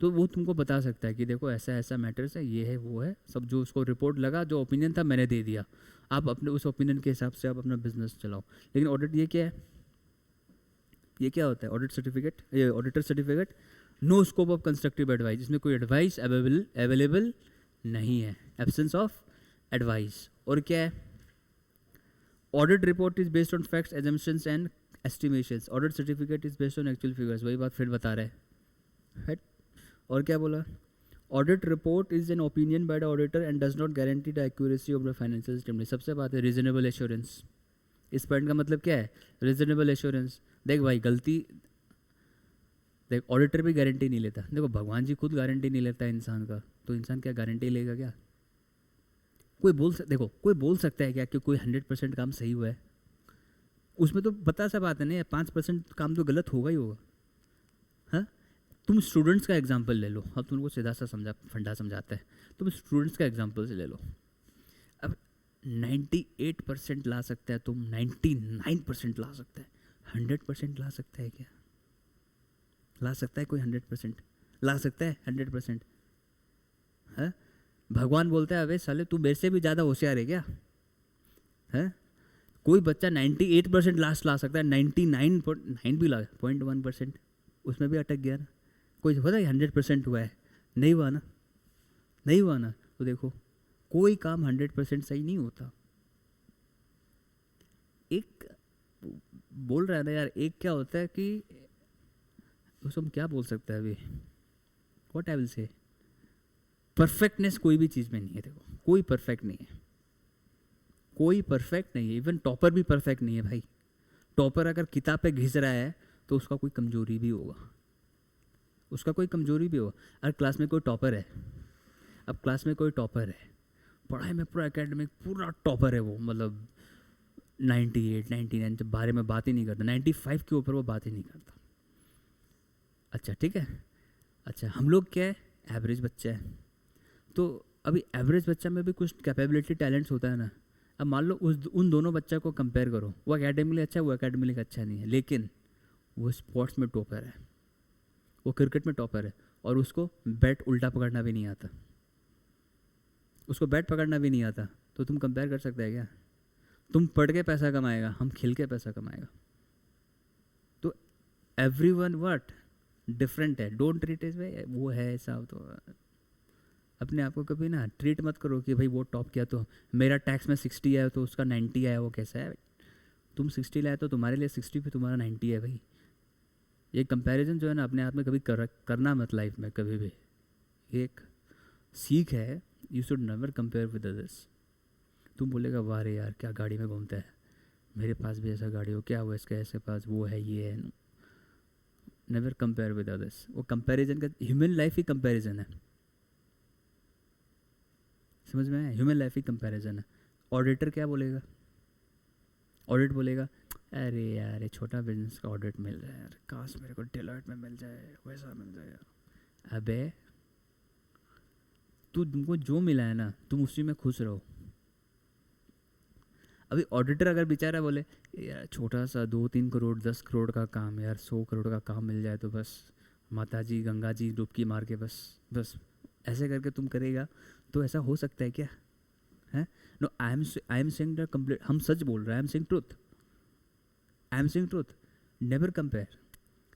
तो वो तुमको बता सकता है कि देखो ऐसा ऐसा मैटर्स है, ये है वो है, सब जो उसको रिपोर्ट लगा, जो ओपिनियन था मैंने दे दिया, आप अपने उस ओपिनियन के हिसाब से आप अपना बिजनेस चलाओ। लेकिन ऑडिट ये क्या है? ये क्या होता है ऑडिट सर्टिफिकेट, ये auditor certificate, no scope of constructive advice, इसमें कोई एडवाइस अवेलेबल नहीं है, एब्सेंस ऑफ एडवाइस। और क्या है, audit report is based on facts assumptions and estimations, audit certificate is based on actual figures, वही बात फिर बता रहे हैं। और क्या बोला, audit report is an opinion by the auditor and does not guarantee the accuracy of the financial statement. सबसे बात है रीजनेबल एश्योरेंस, इस पॉइंट का मतलब क्या है, रीजनेबल एश्योरेंस। देख भाई गलती, देख ऑडिटर भी गारंटी नहीं लेता, देखो भगवान जी खुद गारंटी नहीं लेता है इंसान का, तो इंसान क्या गारंटी लेगा क्या? देखो कोई बोल सकता है क्या कि कोई 100% काम सही हुआ है, उसमें तो बता सा बात है नहीं, 5% काम तो गलत होगा ही होगा। हाँ, तुम स्टूडेंट्स का एग्जाम्पल ले लो, अब तुमको सीधा सा फंडा समझाता है, तुम स्टूडेंट्स का एग्जाम्पल से ले लो। अब 98% ला सकता है तुम, 99% ला सकता है, 100% ला सकता है क्या? ला सकता है कोई 100%? ला सकता है 100%? हाँ, भगवान बोलता है अबे साले तू मेरे से भी ज़्यादा होशियार है क्या? है, कोई बच्चा 98% लास्ट ला सकता है, 99.9 भी ला, 0.1% उसमें भी अटक गया ना। कोई पता है 100% हुआ है? नहीं हुआ ना, नहीं हुआ ना। तो देखो कोई काम 100% सही नहीं होता। एक बोल रहा है ना यार, एक क्या होता है कि उसको हम क्या बोल सकते हैं अभी, what I will say, perfectness कोई भी चीज़ में नहीं है। देखो कोई परफेक्ट नहीं है, कोई परफेक्ट नहीं है, इवन टॉपर भी परफेक्ट नहीं है भाई। टॉपर अगर किताब पे घिस रहा है तो उसका कोई कमजोरी भी होगा, उसका कोई कमजोरी भी होगा। अगर क्लास में कोई टॉपर है, अब क्लास में कोई टॉपर है, पढ़ाई में पूरा एकेडमिक पूरा टॉपर है वो, मतलब 98 99 के बारे में बात ही नहीं करता, 95 के ऊपर वो बात ही नहीं करता। अच्छा ठीक है, अच्छा हम लोग क्या है, एवरेज बच्चा है। तो अभी एवरेज बच्चा में भी कुछ कैपेबिलिटी टैलेंट्स होता है ना। अब मान लो उन दोनों बच्चा को कंपेयर करो, वो एकेडमिकली अच्छा है, वो एकेडमिकली अच्छा नहीं है, लेकिन वो स्पोर्ट्स में टॉपर है, वो क्रिकेट में टॉपर है, और उसको बैट उल्टा पकड़ना भी नहीं आता, उसको बैट पकड़ना भी नहीं आता, तो तुम कंपेयर कर सकते हैं क्या? तुम पढ़ के पैसा कमाएगा, हम खेल के पैसा कमाएगा। तो एवरीवन व्हाट डिफरेंट है, डोंट ट्रीट इज भाई वो है ऐसा। तो अपने आप को कभी ना ट्रीट मत करो कि भाई वो टॉप किया तो मेरा टैक्स में 60 है तो उसका 90 आया, वो कैसा है? तुम 60 लाए तो तुम्हारे लिए 60 पे तुम्हारा 90 है भाई। ये कंपैरिजन जो है ना अपने आप में कभी करना मत लाइफ में कभी भी। एक सीख है, you should never compare with others. तुम बोलेगा वाह रे यार क्या गाड़ी में घूमता है, मेरे पास भी ऐसा गाड़ी हो, क्या हुआ इसके ऐसे पास वो है ये है। Never compare with others. वो कंपैरिजन का, ह्यूमन लाइफ ही कंपैरिजन है, समझ में आया? ह्यूमन लाइफ ही कंपैरिजन है। ऑडिटर क्या बोलेगा? ऑडिट बोलेगा अरे यार ये छोटा बिजनेस का ऑडिट मिल रहा है यार, काश मेरे को डेलॉयट में मिल जाए, वैसा मिल जाए यार। अबे तुमको जो मिला है ना तुम उसी में खुश रहो। अभी ऑडिटर अगर बेचारा बोले यार छोटा सा 2-3 करोड़ 10 करोड़ का काम यार, 100 करोड़ का काम मिल जाए तो बस माता जी गंगा जी डुबकी मार के बस ऐसे करके तुम करेगा, तो ऐसा हो सकता है क्या? है no, I am saying the complete, हम सच बोल रहे हैं, I am saying truth, I am saying truth. Never compare.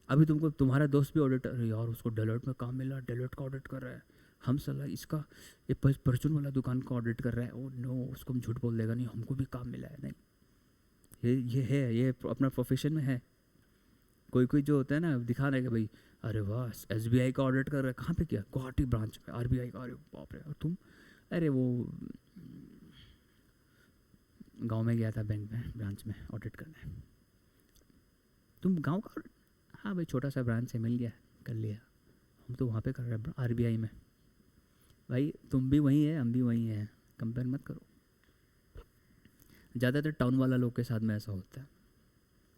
अभी तुमको तुम्हारा दोस्त भी ऑडिटर है यार, उसको डेलॉयट में काम मिला, डेलॉयट का ऑडिट कर रहा है, हम सलाह इसका ये परचून वाला दुकान का ऑडिट कर रहा है, ओ नो उसको हम झूठ बोल देगा, नहीं हमको भी काम मिला है। नहीं, ये है, ये अपना प्रोफेशन में है। कोई कोई जो होता है ना दिखा रहे कि भाई अरे वाह SBI का ऑडिट कर रहा है, कहाँ पे किया? गुवाहाटी ब्रांच में। RBI का, अरे बाप रे। और तुम अरे वो गांव में गया था बैंक में ब्रांच में ऑडिट करने। तुम गांव का? हाँ भाई छोटा सा ब्रांच है, मिल गया कर लिया। हम तो वहाँ पे कर रहे हैं RBI में। भाई तुम भी वहीं है, हम भी वहीं हैं, कंपेयर मत करो। ज़्यादातर टाउन वाला लोग के साथ में ऐसा होता है,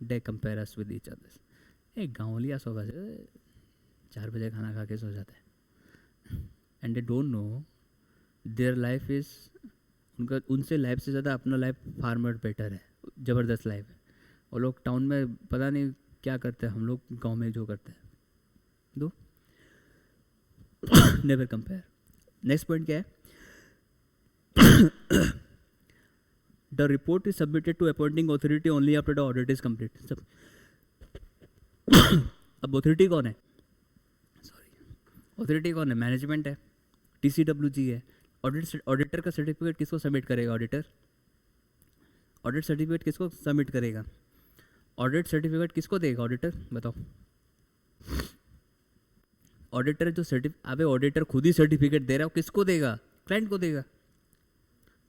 they compare us with each others. एक गाँवलिया 100 बजे 4 बजे खाना खा के सो जाते हैं, and they don't know their life is, उनका उनसे लाइफ से ज़्यादा अपना लाइफ फार मच बेटर है, ज़बरदस्त लाइफ है। और लोग टाउन में पता नहीं क्या करते हैं, हम लोग गांव में जो करते हैं। दो नेवर कंपेयर। नेक्स्ट पॉइंट क्या है? The report is submitted to appointing authority only after the audit is complete. सब अब ऑथोरिटी कौन है? सॉरी, ऑथोरिटी कौन है? मैनेजमेंट है, TCWG है। ऑडिटर का सर्टिफिकेट किसको सबमिट करेगा? ऑडिटर। ऑडिट सर्टिफिकेट किसको सबमिट करेगा? ऑडिट सर्टिफिकेट किसको देगा? ऑडिटर। बताओ, ऑडिटर जो अबे ऑडिटर खुद ही सर्टिफिकेट दे रहा है, वो किसको देगा? क्लाइंट को देगा।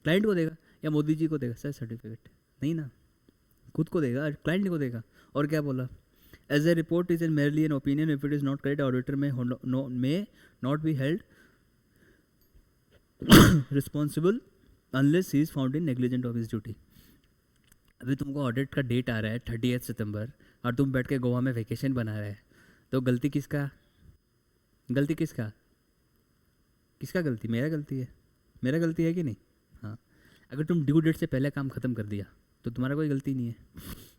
क्लाइंट को देगा या मोदी जी को देगा सर सर्टिफिकेट? नहीं ना, खुद को देगा, क्लाइंट को देगा। और क्या बोला? As a report is an merely an opinion, if it is not correct auditor may not be held responsible unless he is found in negligent of his duty. अभी तुमको ऑडिट का डेट आ रहा है 30 सितंबर और तुम बैठ के गोवा में वेकेशन बना रहे हैं, तो गलती किसका? गलती किसका? किसका गलती? मेरा गलती है। मेरा गलती है कि नहीं? हाँ, अगर तुम ड्यू डेट से पहले काम ख़त्म कर दिया तो तुम्हारा कोई गलती नहीं है।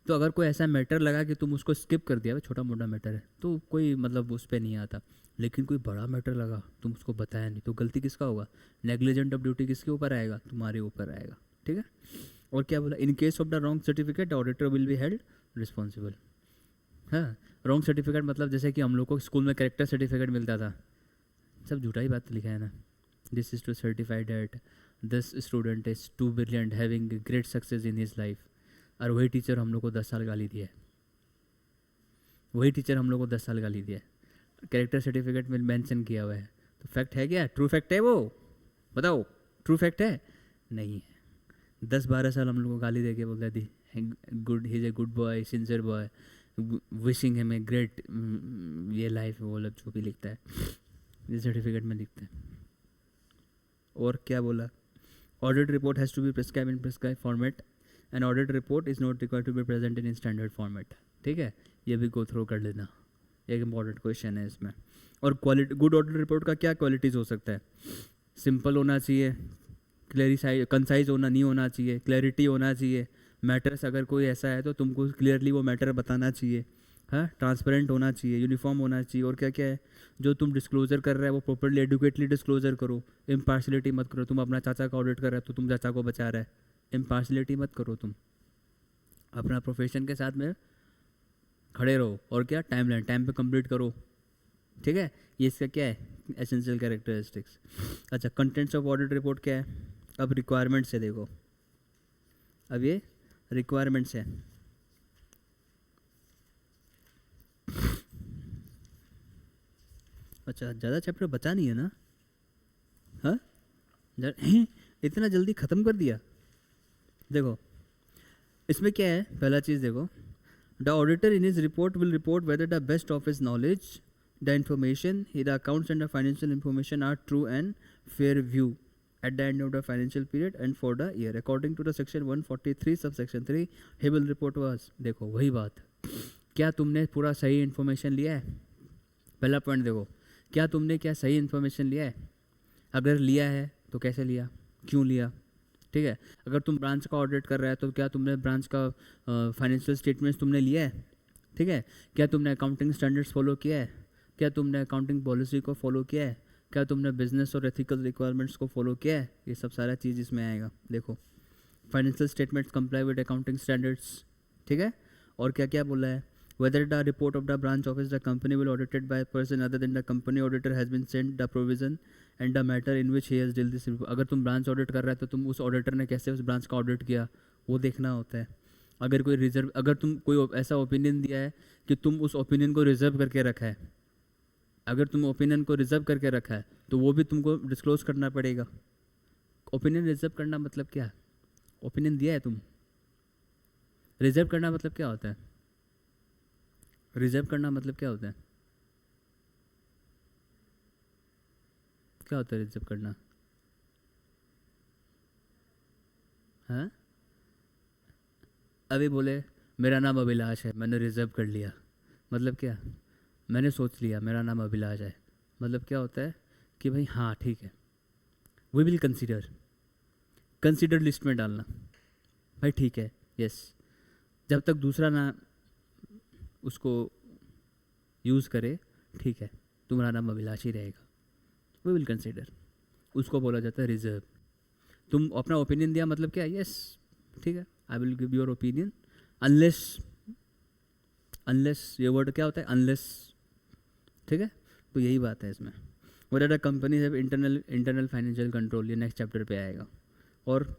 तो अगर कोई ऐसा मैटर लगा कि तुम उसको स्किप कर दिया, छोटा मोटा मैटर है तो कोई मतलब उस पर नहीं आता, लेकिन कोई बड़ा मैटर लगा तुम उसको बताया नहीं, तो गलती किसका होगा? नेग्लिजेंट ऑफ ड्यूटी किसके ऊपर आएगा? तुम्हारे ऊपर आएगा। ठीक है। और क्या बोला? In case of the wrong certificate auditor will be held responsible. हाँ, रॉन्ग सर्टिफिकेट मतलब जैसे कि हम लोग को स्कूल में कैरेक्टर सर्टिफिकेट मिलता था, सब झूठा ही बात लिखा है ना। This is to certify that this student is too brilliant having great success in his life. और वही टीचर हम लोग को 10 साल गाली दिया है। वही टीचर हम लोग को 10 साल गाली दिया है। कैरेक्टर सर्टिफिकेट में मेंशन किया हुआ है, तो फैक्ट है क्या? ट्रू फैक्ट है वो? बताओ, ट्रू फैक्ट है? नहीं है। 10-12 साल हम लोग को गाली दे के बोलता थी good, he is a good boy, sincere boy, wishing him a great ये लाइफ, वो लोग जो भी लिखता है ये सर्टिफिकेट में लिखते हैं। और क्या बोला? Audit report has to be prescribe in prescribe format and audit report is not required to be present in standard format. ठीक है, ये भी गो थ्रू कर लेना, एक इंपॉर्टेंट क्वेश्चन है इसमें। और क्वालिटी, गुड ऑडिट रिपोर्ट का क्या क्वालिटीज़ हो सकता है? सिंपल होना चाहिए, क्लैरिसाइज कंसाइज होना नहीं होना चाहिए, क्लैरिटी होना चाहिए, मैटर्स अगर कोई ऐसा है तो तुमको क्लियरली वो मैटर बताना चाहिए, हाँ, ट्रांसपेरेंट होना चाहिए, यूनिफॉर्म होना चाहिए। और क्या क्या है जो तुम डिस्क्लोजर कर रहे हो वो प्रॉपरली एडुकेटली डिस्क्लोजर करो, इम्पार्शलिटी मत करो। तुम अपना चाचा का ऑडिट कर रहे हो तो तुम चाचा को बचा रहे, इम्पार्शलिटी मत करो, तुम अपना प्रोफेशन के साथ में खड़े रहो। और क्या, टाइम पे कंप्लीट करो। ठीक है, ये इसका क्या है? Essential characteristics. अच्छा, कंटेंट्स ऑफ ऑडिट रिपोर्ट क्या है? अब रिक्वायरमेंट्स है, देखो अब ये रिक्वायरमेंट्स है। अच्छा, ज़्यादा चैप्टर बचा नहीं है ना? हाँ, इतना जल्दी ख़त्म कर दिया। देखो इसमें क्या है, पहला चीज़ देखो, the auditor in his report will report whether the best of his knowledge the information the accounts and the financial information are true and fair view at the end of the financial period and for the year according to the section 143 subsection 3 he will report was। देखो वही बात, क्या तुमने पूरा सही information लिया है? पहला पॉइंट देखो, क्या तुमने क्या सही इन्फॉर्मेशन लिया है? अगर लिया है तो कैसे लिया, क्यों लिया? ठीक है, अगर तुम ब्रांच का ऑडिट कर रहा है तो क्या तुमने ब्रांच का फाइनेंशियल स्टेटमेंट्स तुमने लिया है? ठीक है, क्या तुमने अकाउंटिंग स्टैंडर्ड्स फॉलो किया है? क्या तुमने अकाउंटिंग पॉलिसी को फॉलो किया है? क्या तुमने बिजनेस और एथिकल रिक्वायरमेंट्स को फॉलो किया है? ये सब सारा चीज़ इसमें आएगा। देखो, financial statements comply with accounting standards. ठीक है, और क्या क्या बोला है? Whether the report of the branch office the company will audited by person other than the company auditor has been sent the provision and the matter in which he has deal this. अगर तुम branch audit कर रहे हो तो तुम उस auditor ने कैसे उस ब्रांच का ऑडिट किया वो देखना होता है। अगर कोई रिजर्व, अगर तुम कोई ऐसा ओपिनियन दिया है कि तुम उस ओपिनियन को रिजर्व करके रखा है, अगर तुम ओपिनियन को रिजर्व करके रखा है तो वो भी तुमको डिस्क्लोज करना पड़ेगा। ओपिनियन रिजर्व करना मतलब क्या? ओपिनियन दिया है तुम, रिजर्व करना मतलब क्या होता है? रिजर्व करना मतलब क्या होता है? क्या होता है रिजर्व करना? हाँ, अभी बोले मेरा नाम अभिलाष है, मैंने रिजर्व कर लिया, मतलब क्या? मैंने सोच लिया मेरा नाम अभिलाष है, मतलब क्या होता है कि भाई हाँ ठीक है, we will consider, consider list में डालना, भाई ठीक है, यस। जब तक दूसरा ना उसको यूज़ करे, ठीक है तुम्हारा नाम अभिलाष ही रहेगा, वी विल कंसीडर, उसको बोला जाता है रिजर्व। तुम अपना ओपिनियन दिया मतलब क्या? यस ठीक है, I will give your opinion unless, ये वर्ड क्या होता है, अनलेस, ठीक है, तो यही बात है इसमें। What are the companies have internal financial control, ये नेक्स्ट चैप्टर पे आएगा। और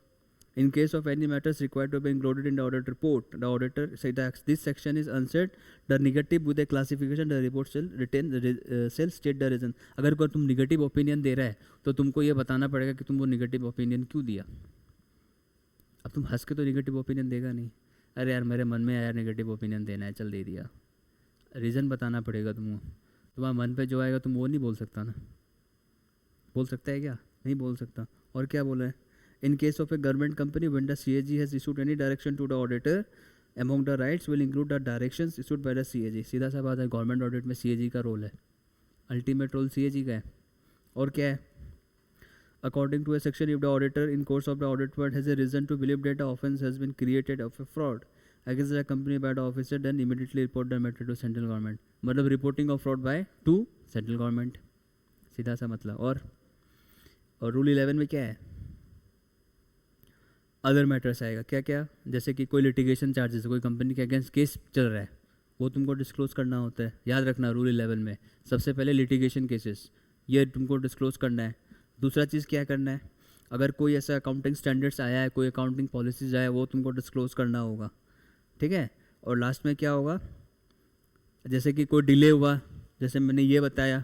in case of any matters required to be included in the audit report, the auditor say that this section is unsaid, the negative with a classification, the report shall retain shall state the reason। अगर कोई तुम negative opinion दे रहा है तो तुमको ये बताना पड़ेगा कि तुम वो निगेटिव ओपिनियन क्यों दिया। अब तुम हंस के तो निगेटिव ओपिनियन देगा नहीं, अरे यार मेरे मन में आया निगेटिव ओपिनियन देना है, चल दे दिया। रीज़न बताना पड़ेगा तुमको, तुम्हारे मन पे जो आएगा तुम वो नहीं बोल सकता ना, बोल सकता है क्या, नहीं बोल सकता। और क्या बोला है, in case of a government company when the CAG has issued any direction to the auditor, among the rights will include the directions issued by the CAG। सीधा सा बात है, गवर्नमेंट ऑडिट में CAG का रोल है, ultimate role CAG का है। और क्या है, according to a section if the auditor in course of the audit period has a reason to believe that the offence has been created of a fraud against the company by the officer, then immediately report the matter to central government। मतलब reporting of fraud by two central government, सीधा सा मतलब। और rule 11 में क्या है, other matters आएगा। क्या क्या, जैसे कि कोई लिटिगेशन चार्जेस, कोई कंपनी के अगेंस्ट केस चल रहा है, वो तुमको डिस्क्लोज करना होता है। याद रखना रूल 11 में सबसे पहले लिटिगेशन केसेस, ये तुमको डिस्क्लोज करना है। दूसरा चीज़ क्या करना है, अगर कोई ऐसा अकाउंटिंग स्टैंडर्ड्स आया है, कोई अकाउंटिंग पॉलिसीज आया है, वो तुमको डिस्क्लोज करना होगा, ठीक है। और लास्ट में क्या होगा, जैसे कि कोई डिले हुआ, जैसे मैंने ये बताया,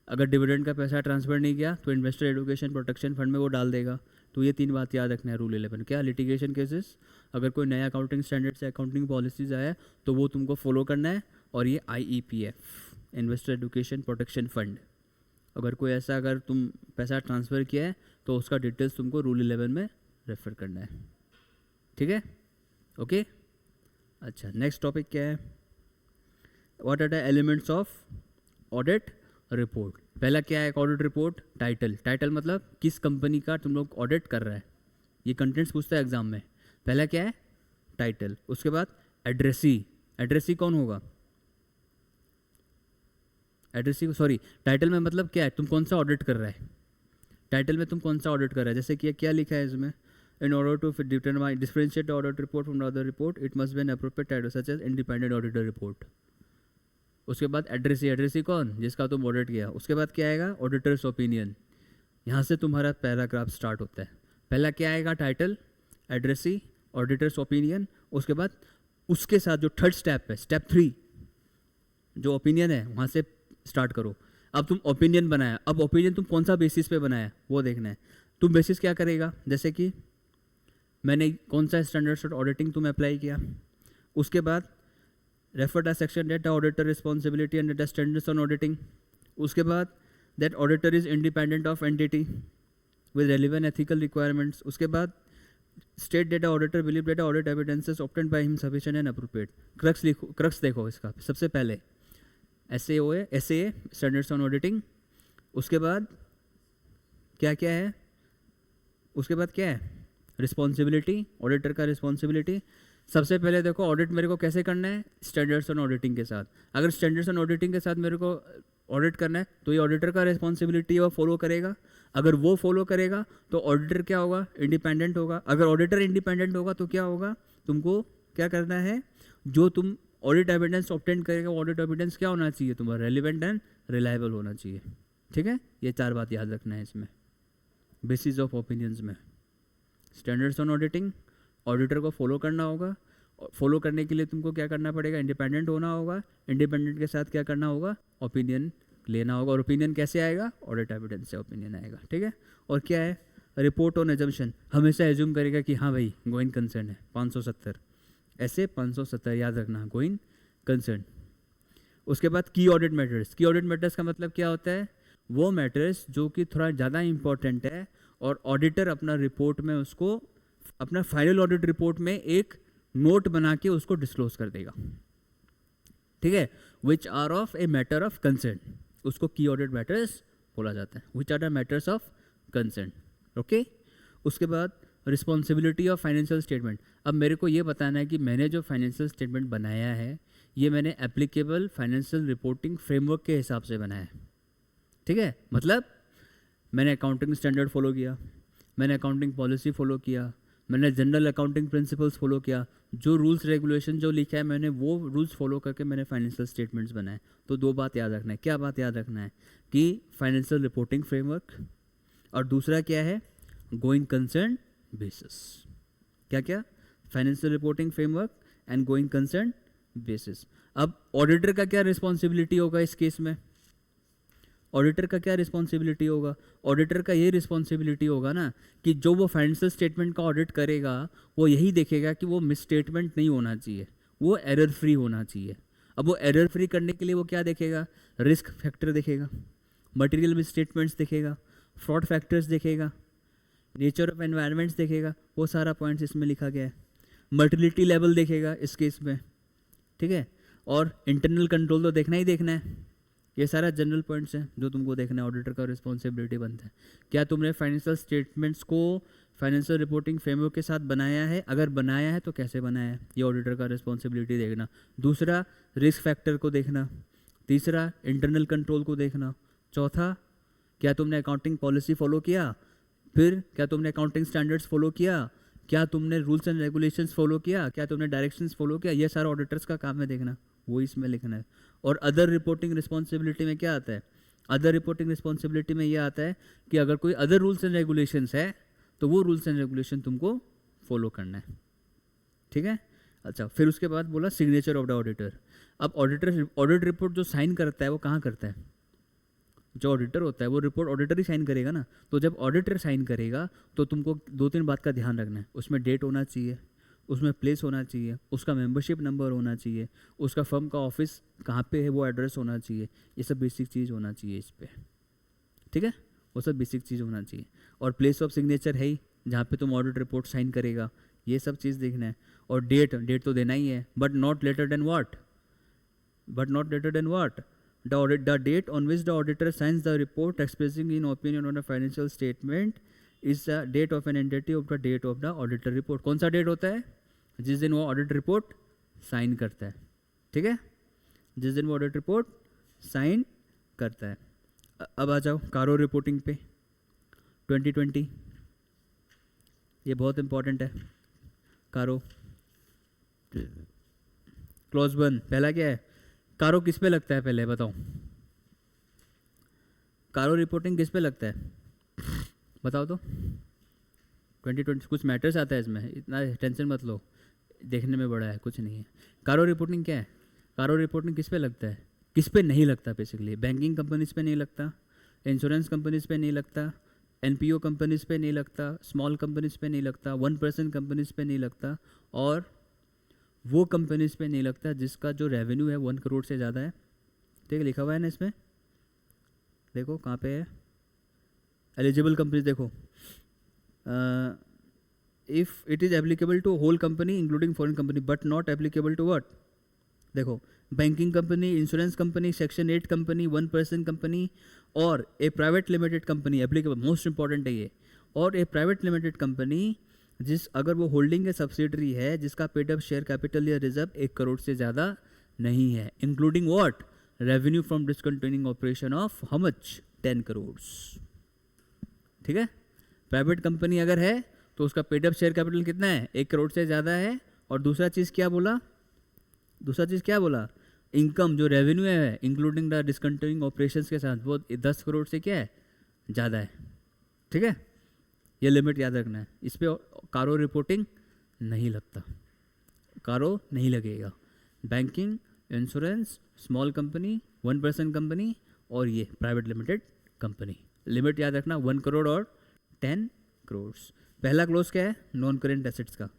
अगर डिविडेंड का पैसा ट्रांसफ़र नहीं किया तो इन्वेस्टर एजुकेशन प्रोटेक्शन फंड में वो डाल देगा। तो ये 3 बात याद रखना है रूल 11। क्या, लिटिगेशन केसेस, अगर कोई नया अकाउंटिंग स्टैंडर्ड से अकाउंटिंग पॉलिसीज आया तो वो तुमको फॉलो करना है। और ये IEPF investor education protection fund, अगर कोई ऐसा अगर तुम पैसा ट्रांसफ़र किया है तो उसका डिटेल्स तुमको रूल 11 में रेफर करना है, ठीक है, ओके। अच्छा, नेक्स्ट टॉपिक क्या है, what are the elements of audit report. पहला क्या है, ऑडिट रिपोर्ट, टाइटल। टाइटल मतलब किस कंपनी का तुम लोग ऑडिट कर रहा है, ये कंटेंट्स पूछता है एग्जाम में। पहला क्या है, टाइटल। उसके बाद एड्रेसी, एड्रेसी कौन होगा, एड्रेसी, सॉरी टाइटल में मतलब क्या है, तुम कौन सा ऑडिट कर रहा है, टाइटल में तुम कौन सा ऑडिट कर रहा है। जैसे कि क्या लिखा है इसमें, in order to determine differentiate the audit report from the other report it must be an appropriate title such as independent auditor report. उसके बाद एड्रेसी, एड्रेसी कौन, जिसका तुम ऑडिट किया। उसके बाद क्या आएगा, ऑडिटर्स ओपिनियन। यहाँ से तुम्हारा पैराग्राफ स्टार्ट होता है। पहला क्या आएगा, टाइटल, एड्रेसी, ऑडिटर्स ओपिनियन। उसके बाद उसके साथ जो थर्ड स्टेप है, स्टेप 3, जो ओपिनियन है, वहाँ से स्टार्ट करो। अब तुम ओपिनियन बनाया, अब ओपिनियन तुम कौन सा बेसिस पे बनाया वो देखना है। तुम बेसिस क्या करेगा, जैसे कि मैंने कौन सा स्टैंडर्ड ऑडिटिंग तुम अप्लाई किया। उसके बाद refer the section that the auditor responsibility and the standards on auditing। उसके बाद that auditor is independent of entity with relevant ethical requirements। उसके बाद state that the auditor believe that the audit evidences obtained by him sufficient and appropriate। Crux लिखो, crux देखो इसका। सबसे पहले SAOA, SAA standards on auditing। उसके बाद क्या क्या है, उसके बाद क्या है, रिस्पॉन्सिबिलिटी, ऑडिटर का रिस्पॉन्सिबिलिटी। सबसे पहले देखो ऑडिट मेरे को कैसे करना है, स्टैंडर्ड्स ऑन ऑडिटिंग के साथ। अगर स्टैंडर्ड्स ऑन ऑडिटिंग के साथ मेरे को ऑडिट करना है तो ये ऑडिटर का रिस्पॉन्सिबिलिटी है, वो फॉलो करेगा। अगर वो फॉलो करेगा तो ऑडिटर क्या होगा, इंडिपेंडेंट होगा। अगर ऑडिटर इंडिपेंडेंट होगा तो क्या होगा, तुमको क्या करना है, जो तुम ऑडिट एविडेंस ऑब्टेन करेगा, ऑडिट एविडेंस क्या होना चाहिए तुम्हारा, रेलिवेंट एंड रिलायबल होना चाहिए, ठीक है। ये 4 बात याद रखना है इसमें, बेसिस ऑफ ओपिनियंस में। स्टैंडर्ड्स ऑन ऑडिटिंग, ऑडिटर को फॉलो करना होगा। फॉलो करने के लिए तुमको क्या करना पड़ेगा, इंडिपेंडेंट होना होगा। इंडिपेंडेंट के साथ क्या करना होगा, ओपिनियन लेना होगा। और ओपिनियन कैसे आएगा, ऑडिट एविडेंस से ओपिनियन आएगा, ठीक है। और क्या है, रिपोर्ट ऑन एजम्पशन, हमेशा एज्यूम करेगा कि हाँ भाई गोइंग कंसर्न है, 570 ऐसे 570 याद रखना, गोइंग कंसर्न। उसके बाद की ऑडिट मैटर्स। की ऑडिट मैटर्स का मतलब क्या होता है, वो मैटर्स जो कि थोड़ा ज़्यादा इंपॉर्टेंट है और ऑडिटर अपना रिपोर्ट में उसको, अपना फाइनल ऑडिट रिपोर्ट में एक नोट बना के उसको डिस्क्लोज कर देगा, ठीक है। Which are of a matter of concern, उसको की ऑडिट मैटर्स बोला जाता है। Which are the matters of concern, okay. उसके बाद रिस्पॉन्सिबिलिटी ऑफ फाइनेंशियल स्टेटमेंट। अब मेरे को ये बताना है कि मैंने जो फाइनेंशियल स्टेटमेंट बनाया है ये मैंने एप्लीकेबल फाइनेंशियल रिपोर्टिंग फ्रेमवर्क के हिसाब से बनाया है, ठीक है। मतलब मैंने अकाउंटिंग स्टैंडर्ड फॉलो किया, मैंने अकाउंटिंग पॉलिसी फॉलो किया, मैंने जनरल अकाउंटिंग प्रिंसिपल्स फॉलो किया, जो रूल्स रेगुलेशन जो लिखा है मैंने वो रूल्स फॉलो करके मैंने फाइनेंशियल स्टेटमेंट्स बनाए। तो दो बात याद रखना है। क्या बात याद रखना है कि फाइनेंशियल रिपोर्टिंग फ्रेमवर्क, और दूसरा क्या है, गोइंग कंसर्न बेसिस। क्या क्या? Financial reporting framework and going concern basis. अब ऑडिटर का क्या रिस्पॉन्सिबिलिटी होगा इस केस में? ऑडिटर का क्या रिस्पॉन्सिबिलिटी होगा? ऑडिटर का ये रिस्पॉन्सिबिलिटी होगा ना कि जो वो फाइनेंशियल स्टेटमेंट का ऑडिट करेगा वो यही देखेगा कि वो मिसस्टेटमेंट नहीं होना चाहिए, वो एरर फ्री होना चाहिए। अब वो एरर फ्री करने के लिए वो क्या देखेगा? रिस्क फैक्टर देखेगा, मटेरियल मिसस्टेटमेंट्स देखेगा, फ्रॉड फैक्टर्स देखेगा, नेचर ऑफ एनवायरनमेंट्स देखेगा। वो सारा पॉइंट्स इसमें लिखा गया है। मर्टिलिटी लेवल देखेगा इस केस में, ठीक है, और इंटरनल कंट्रोल तो देखना ही देखना है। ये सारा जनरल पॉइंट्स हैं जो तुमको देखना है, ऑडिटर का रिस्पॉन्सिबिलिटी बनता है। क्या तुमने फाइनेंशियल स्टेटमेंट्स को फाइनेंशियल रिपोर्टिंग फ्रेमवर्क के साथ बनाया है? अगर बनाया है तो कैसे बनाया है, ये ऑडिटर का रिस्पॉन्सिबिलिटी देखना। दूसरा, रिस्क फैक्टर को देखना। तीसरा, इंटरनल कंट्रोल को देखना। चौथा, क्या तुमने अकाउंटिंग पॉलिसी फॉलो किया? फिर क्या तुमने अकाउंटिंग स्टैंडर्ड्स फॉलो किया? क्या तुमने रूल्स एंड रेगुलेशंस फॉलो किया? क्या तुमने डायरेक्शंस फॉलो किया? ये सारा ऑडिटर्स का काम है देखना, वो इसमें लिखना है। और अदर रिपोर्टिंग रिस्पॉन्सिबिलिटी में क्या आता है? अदर रिपोर्टिंग रिस्पॉन्सिबिलिटी में ये आता है कि अगर कोई अदर रूल्स एंड रेगुलेशंस है तो वो रूल्स एंड रेगुलेशन तुमको फॉलो करना है, ठीक है। अच्छा, फिर उसके बाद बोला सिग्नेचर ऑफ द ऑडिटर। अब ऑडिटर ऑडिट रिपोर्ट जो साइन करता है वो कहाँ करता है? जो ऑडिटर होता है वो रिपोर्ट ऑडिटर ही साइन करेगा ना। तो जब ऑडिटर साइन करेगा तो तुमको दो तीन बात का ध्यान रखना है। उसमें डेट होना चाहिए, उसमें प्लेस होना चाहिए, उसका मेंबरशिप नंबर होना चाहिए, उसका फर्म का ऑफिस कहाँ पे है वो एड्रेस होना चाहिए। ये सब बेसिक चीज़ होना चाहिए इस पर, ठीक है, वो सब बेसिक चीज़ होना चाहिए। और प्लेस ऑफ सिग्नेचर है ही जहाँ पे तुम ऑडिट रिपोर्ट साइन करेगा, ये सब चीज़ देखना है। और डेट तो देना ही है, but not later than what? But not later than what? The date on which the auditor signs the report expressing in opinion on a financial statement is the date of an entity of the date of the auditor report। कौन सा date होता है? जिस दिन वो audit report sign करता है, ठीक है, जिस दिन वो ऑडिट रिपोर्ट साइन करता है। अब आ जाओ कारो रिपोर्टिंग पे 2020, ये बहुत इंपॉर्टेंट है। कारो क्लॉज 1 पहला क्या है? कारो किस पे लगता है पहले बताओ? कारो रिपोर्टिंग किस पे लगता है बताओ तो? 2020 कुछ मैटर्स आता है इसमें, इतना टेंशन मत लो, देखने में बड़ा है, कुछ नहीं है। कारो रिपोर्टिंग क्या है? कारो रिपोर्टिंग किस पे लगता है, किस पे नहीं लगता? बेसिकली बैंकिंग कंपनीज पे नहीं लगता, इंश्योरेंस कंपनीज पे नहीं लगता, एनपीओ कंपनीज पे नहीं लगता, स्मॉल कंपनीज पे नहीं लगता, 1% कंपनीज पे नहीं लगता, और वो कंपनीज पे नहीं लगता जिसका जो रेवेन्यू है 1 करोड़ से ज़्यादा है। ठीक है, लिखा हुआ है ना इसमें, देखो कहाँ पे है एलिजिबल कंपनीज। देखो if it is applicable to whole company including foreign company but not applicable to what? देखो banking company, insurance company, section 8 company, 1% company और a private limited company applicable, most important है ये। और a private limited company जिस अगर वो holding है subsidiary है जिसका पेड अप शेयर कैपिटल या रिजर्व 1 करोड़ से ज़्यादा नहीं है, including what? Revenue from discontinuing operation of how much? 10 crore. ठीक है, प्राइवेट कंपनी अगर है तो उसका पेड अप शेयर कैपिटल कितना है? 1 करोड़ से ज़्यादा है। और दूसरा चीज़ क्या बोला? दूसरा चीज़ क्या बोला? इनकम जो रेवेन्यू है इंक्लूडिंग द डिसकंटिन्यूइंग ऑपरेशंस के साथ वो 10 करोड़ से क्या है? ज़्यादा है। ठीक है, ये लिमिट याद रखना है। इस पर कारो रिपोर्टिंग नहीं लगता, कारो नहीं लगेगा। Banking, insurance, small company, 1% company और ये प्राइवेट लिमिटेड कंपनी, लिमिट याद रखना 1 करोड़ और 10 करोड़। पहला क्लोज क्या है? नॉन करेंट एसेट्स का।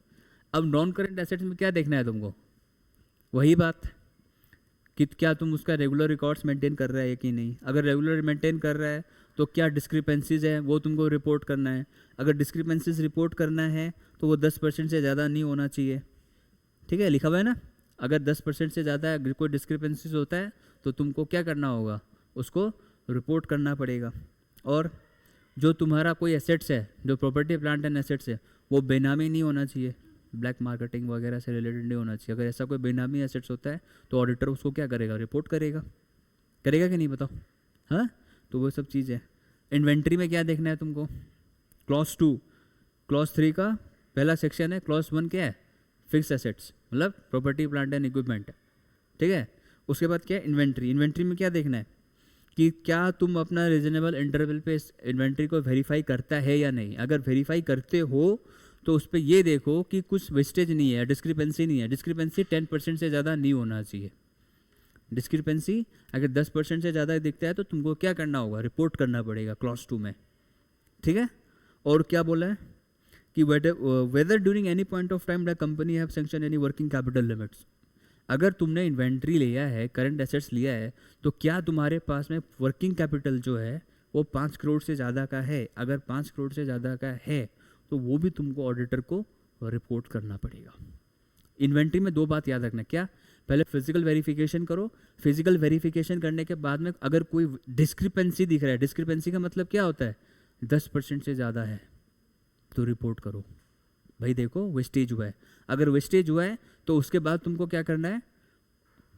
अब नॉन करेंट एसेट्स में क्या देखना है तुमको? वही बात कि क्या तुम उसका रेगुलर रिकॉर्ड्स मेंटेन कर रहा है कि नहीं। अगर रेगुलर मेंटेन कर रहा है तो क्या डिस्क्रिपेंसीज है वो तुमको रिपोर्ट करना है। अगर डिस्क्रिपेंसीज रिपोर्ट करना है तो वो 10% से ज़्यादा नहीं होना चाहिए। ठीक है, लिखा हुआ है ना। अगर 10% से ज़्यादा कोई डिस्क्रिपेंसीज होता है तो तुमको क्या करना होगा? उसको रिपोर्ट करना पड़ेगा। और जो तुम्हारा कोई एसेट्स है, जो प्रॉपर्टी प्लांट एंड एसेट्स है, वो बेनामी नहीं होना चाहिए, ब्लैक मार्केटिंग वगैरह से रिलेटेड नहीं होना चाहिए। अगर ऐसा कोई बेनामी एसेट्स होता है तो ऑडिटर उसको क्या करेगा? रिपोर्ट करेगा। करेगा कि नहीं बताओ? हाँ, तो वो सब चीज़ है। इन्वेंट्री में क्या देखना है तुमको? क्लॉज 2, क्लॉज 3 का पहला सेक्शन है क्लॉज 1 क्या है, फिक्स एसेट्स मतलब प्रॉपर्टी प्लांट एंड इक्विपमेंट, ठीक है। उसके बाद क्या है, इन्वेंट्री। इन्वेंट्री में क्या देखना है कि क्या तुम अपना रीजनेबल इंटरवल पे इस इन्वेंट्री को वेरीफाई करता है या नहीं। अगर वेरीफाई करते हो तो उस पर ये देखो कि कुछ वेस्टेज नहीं है, डिस्क्रिपेंसी नहीं है। डिस्क्रिपेंसी 10% से ज़्यादा नहीं होना चाहिए। डिस्क्रिपेंसी अगर 10% से ज़्यादा दिखता है तो तुमको क्या करना होगा, रिपोर्ट करना पड़ेगा क्लॉज 2 में, ठीक है। और क्या बोला है कि whether during any point of time the company have sanction any working capital limits. अगर तुमने इन्वेंट्री लिया है, करंट एसेट्स लिया है, तो क्या तुम्हारे पास में वर्किंग कैपिटल जो है वो 5 करोड़ से ज़्यादा का है। अगर 5 करोड़ से ज़्यादा का है तो वो भी तुमको ऑडिटर को रिपोर्ट करना पड़ेगा। इन्वेंट्री में 2 बात याद रखना, क्या, पहले फिजिकल वेरिफिकेशन करो। फिजिकल वेरिफिकेशन करने के बाद में अगर कोई डिस्क्रिपेंसी दिख रहा है, डिस्क्रिपेंसी का मतलब क्या होता है, 10% से ज़्यादा है तो रिपोर्ट करो। भाई देखो वेस्टेज हुआ है, अगर वेस्टेज हुआ है तो उसके बाद तुमको क्या करना है,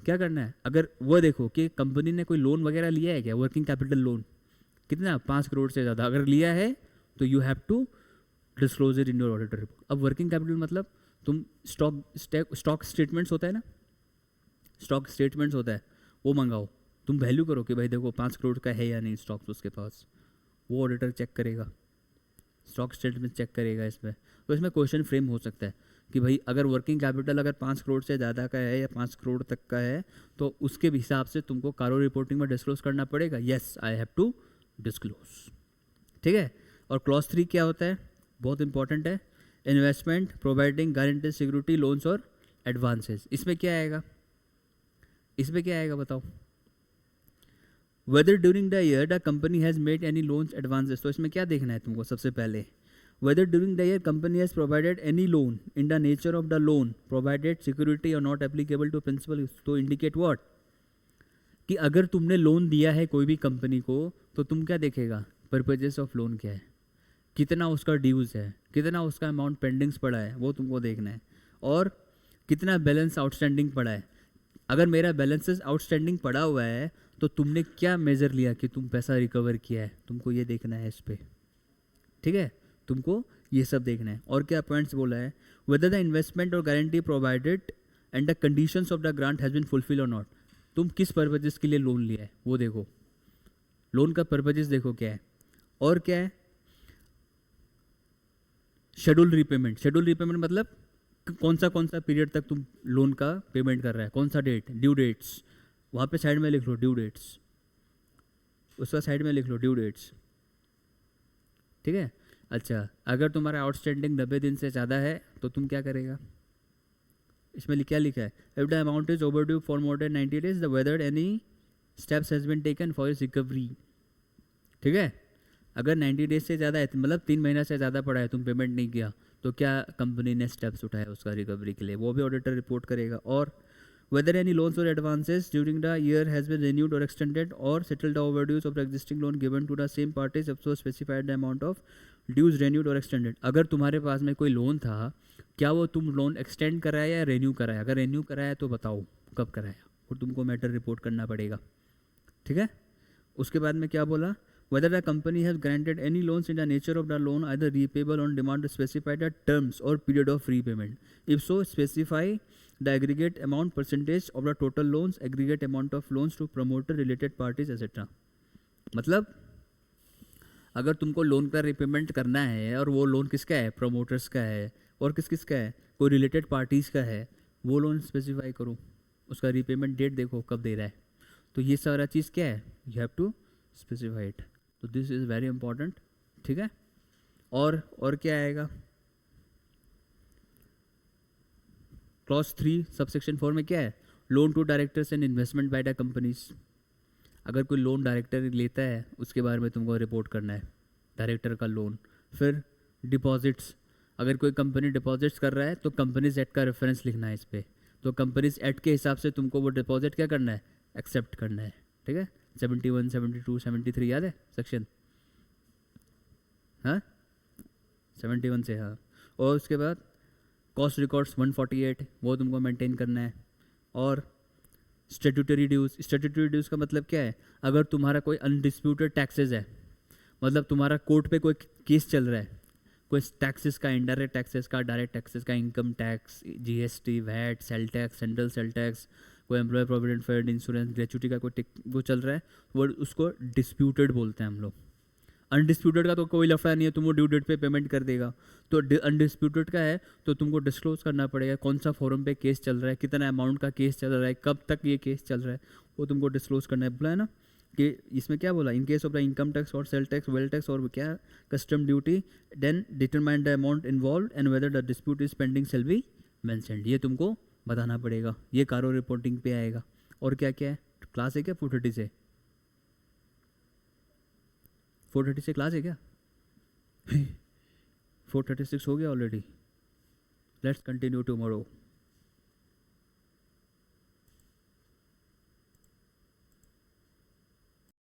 क्या करना है, अगर वो देखो कि कंपनी ने कोई लोन वगैरह लिया है क्या, वर्किंग कैपिटल लोन कितना, 5 करोड़ से ज़्यादा अगर लिया है तो you have to disclose it in your auditor report. अब वर्किंग कैपिटल मतलब तुम स्टॉक स्टेटमेंट्स होता है ना, स्टॉक स्टेटमेंट्स होता है, वो मंगाओ। तुम वैल्यू करो कि भाई देखो 5 करोड़ का है या नहीं स्टॉक्स उसके पास, वो ऑडिटर चेक करेगा, स्टॉक स्टेटमेंट चेक करेगा। इसमें तो इसमें क्वेश्चन फ्रेम हो सकता है कि भाई अगर वर्किंग कैपिटल अगर 5 करोड़ से ज़्यादा का है या 5 करोड़ तक का है तो उसके हिसाब से तुमको कारो रिपोर्टिंग में डिस्क्लोज करना पड़ेगा। Yes I have to disclose, ठीक है। और क्लॉज 3 क्या होता है, बहुत इंपॉर्टेंट है, investment providing guarantee security loans और एडवांसेस। इसमें क्या आएगा, इसमें क्या आएगा बताओ, whether during the year the company has made any loans advances. तो इसमें क्या देखना है तुमको, सबसे पहले whether during the year company has provided any loan in the nature of the loan provided security और नॉट एप्लीकेबल टू प्रिंसिपल, तो इंडिकेट व्हाट, कि अगर तुमने लोन दिया है कोई भी कंपनी को तो तुम क्या देखेगा, पर्पजेस ऑफ लोन क्या है, कितना उसका ड्यूज़ है, कितना उसका अमाउंट पेंडिंग्स पड़ा है वो तुमको देखना है, और कितना बैलेंस आउटस्टैंडिंग पड़ा है। अगर मेरा बैलेंसेस आउटस्टैंडिंग पड़ा हुआ है तो तुमने क्या मेजर लिया कि तुम पैसा रिकवर किया है, तुमको ये देखना है इस पर, ठीक है, तुमको ये सब देखना है। और क्या पॉइंट्स बोला है, वेदर द इन्वेस्टमेंट और guarantee provided and the conditions of the grant has been fulfill और नॉट। तुम किस पर्पजेस के लिए लोन लिया है वो देखो, लोन का पर्पजेस देखो क्या है। और क्या है, शेड्यूल रीपेमेंट। शेड्यूल रीपेमेंट मतलब कौन सा पीरियड तक तुम लोन का पेमेंट कर रहा है, कौन सा डेट, ड्यू डेट्स, वहाँ पे साइड में लिख लो ड्यू डेट्स, उसका साइड में लिख लो ड्यू डेट्स, ठीक है। अच्छा, अगर तुम्हारा आउटस्टैंडिंग 90 दिन से ज़्यादा है तो तुम क्या करेगा, इसमें क्या लिखा है, if the amount is overdue for more than 90 days the whether any steps has been taken for its recovery, ठीक है। अगर 90 डेज से ज़्यादा है मतलब 3 महीना से ज़्यादा पड़ा है, तुम पेमेंट नहीं किया, तो क्या कंपनी ने स्टेप्स उठाए उसका रिकवरी के लिए, वो भी ऑडिटर रिपोर्ट करेगा। और वेदर एनी लोन्स और advances during the year has been renewed और एक्सटेंडेड और settled the overdues of the existing loan given to the same parties up to specified the amount of dues renewed और extended. अगर तुम्हारे पास में कोई loan था, क्या वो तुम लोन एक्सटेंड कराया या रेन्यू कराया, अगर रेन्यू कराया तो बताओ कब कराया, और तुमको मैटर रिपोर्ट करना पड़ेगा, ठीक है। उसके बाद में क्या बोला, whether the company has granted any loans in the nature of the loan either repayable on demand to specify the terms or period of repayment. If so, specify the aggregate amount, percentage of the total loans, aggregate amount of loans to promoter, related parties, etc. मतलब अगर तुमको loan का repayment करना है और वो loan किसका है, प्रोमोटर्स का है, और किसका है, कोई रिलेटेड पार्टीज़ का है, वो लोन स्पेसिफाई करो, उसका रिपेमेंट डेट देखो कब दे रहा है। तो ये सारा चीज़ क्या है, you have to specify it. तो दिस इज़ वेरी इंपॉर्टेंट, ठीक है। और क्या आएगा, क्लॉज 3 सबसेक्शन 4 में क्या है, loan to directors and investment by the companies. अगर कोई लोन डायरेक्टर लेता है उसके बारे में तुमको रिपोर्ट करना है, डायरेक्टर का लोन। फिर डिपॉजिट्स, अगर कोई कंपनी डिपॉजिट्स कर रहा है तो कंपनीज एक्ट का रेफरेंस लिखना है इस पर, तो कंपनीज एक्ट के हिसाब से तुमको वो डिपॉजिट क्या करना है, एक्सेप्ट करना है, ठीक है। 71, 72, 73 याद है सेक्शन, हाँ 71 से, हाँ। और उसके बाद कॉस्ट रिकॉर्ड्स 148 वो तुमको मेंटेन करना है। और स्टैट्यूटरी ड्यूज़ का मतलब क्या है, अगर तुम्हारा कोई अनडिस्प्यूटेड टैक्सेस है, मतलब तुम्हारा कोर्ट पे कोई केस चल रहा है, कोई टैक्सेस का, इनडायरेक्ट टैक्सेस का, डायरेक्ट टैक्सेस का, income tax, GST, VAT, sale tax, central sale tax, कोई employ provident fund, insurance, gratuity का कोई वो चल रहा है, वो उसको डिस्प्यूटेड बोलते हैं हम लोग। अनडिस्प्यूटेड का तो कोई लफड़ा नहीं है, तुम वो ड्यू डेट पे पेमेंट कर देगा। तो अनडिस्प्यूटेड का है तो तुमको डिस्क्लोज करना पड़ेगा कौन सा फोरम पे केस चल रहा है, कितना अमाउंट का केस चल रहा है, कब तक ये केस चल रहा है, वो तुमको डिस्क्लोज करना है। बोला है ना कि इसमें क्या बोला, in case of the income tax और सेल टैक्स, वेल टैक्स और क्या custom duty, then determine the amount involve and whether the dispute is pending shall be mentioned. ये तुमको बताना पड़ेगा, ये कारो रिपोर्टिंग पे आएगा। और क्या क्या है, क्लास है क्या 430 से? 430 से क्लास है क्या? 436 हो गया ऑलरेडी। Let's continue tomorrow.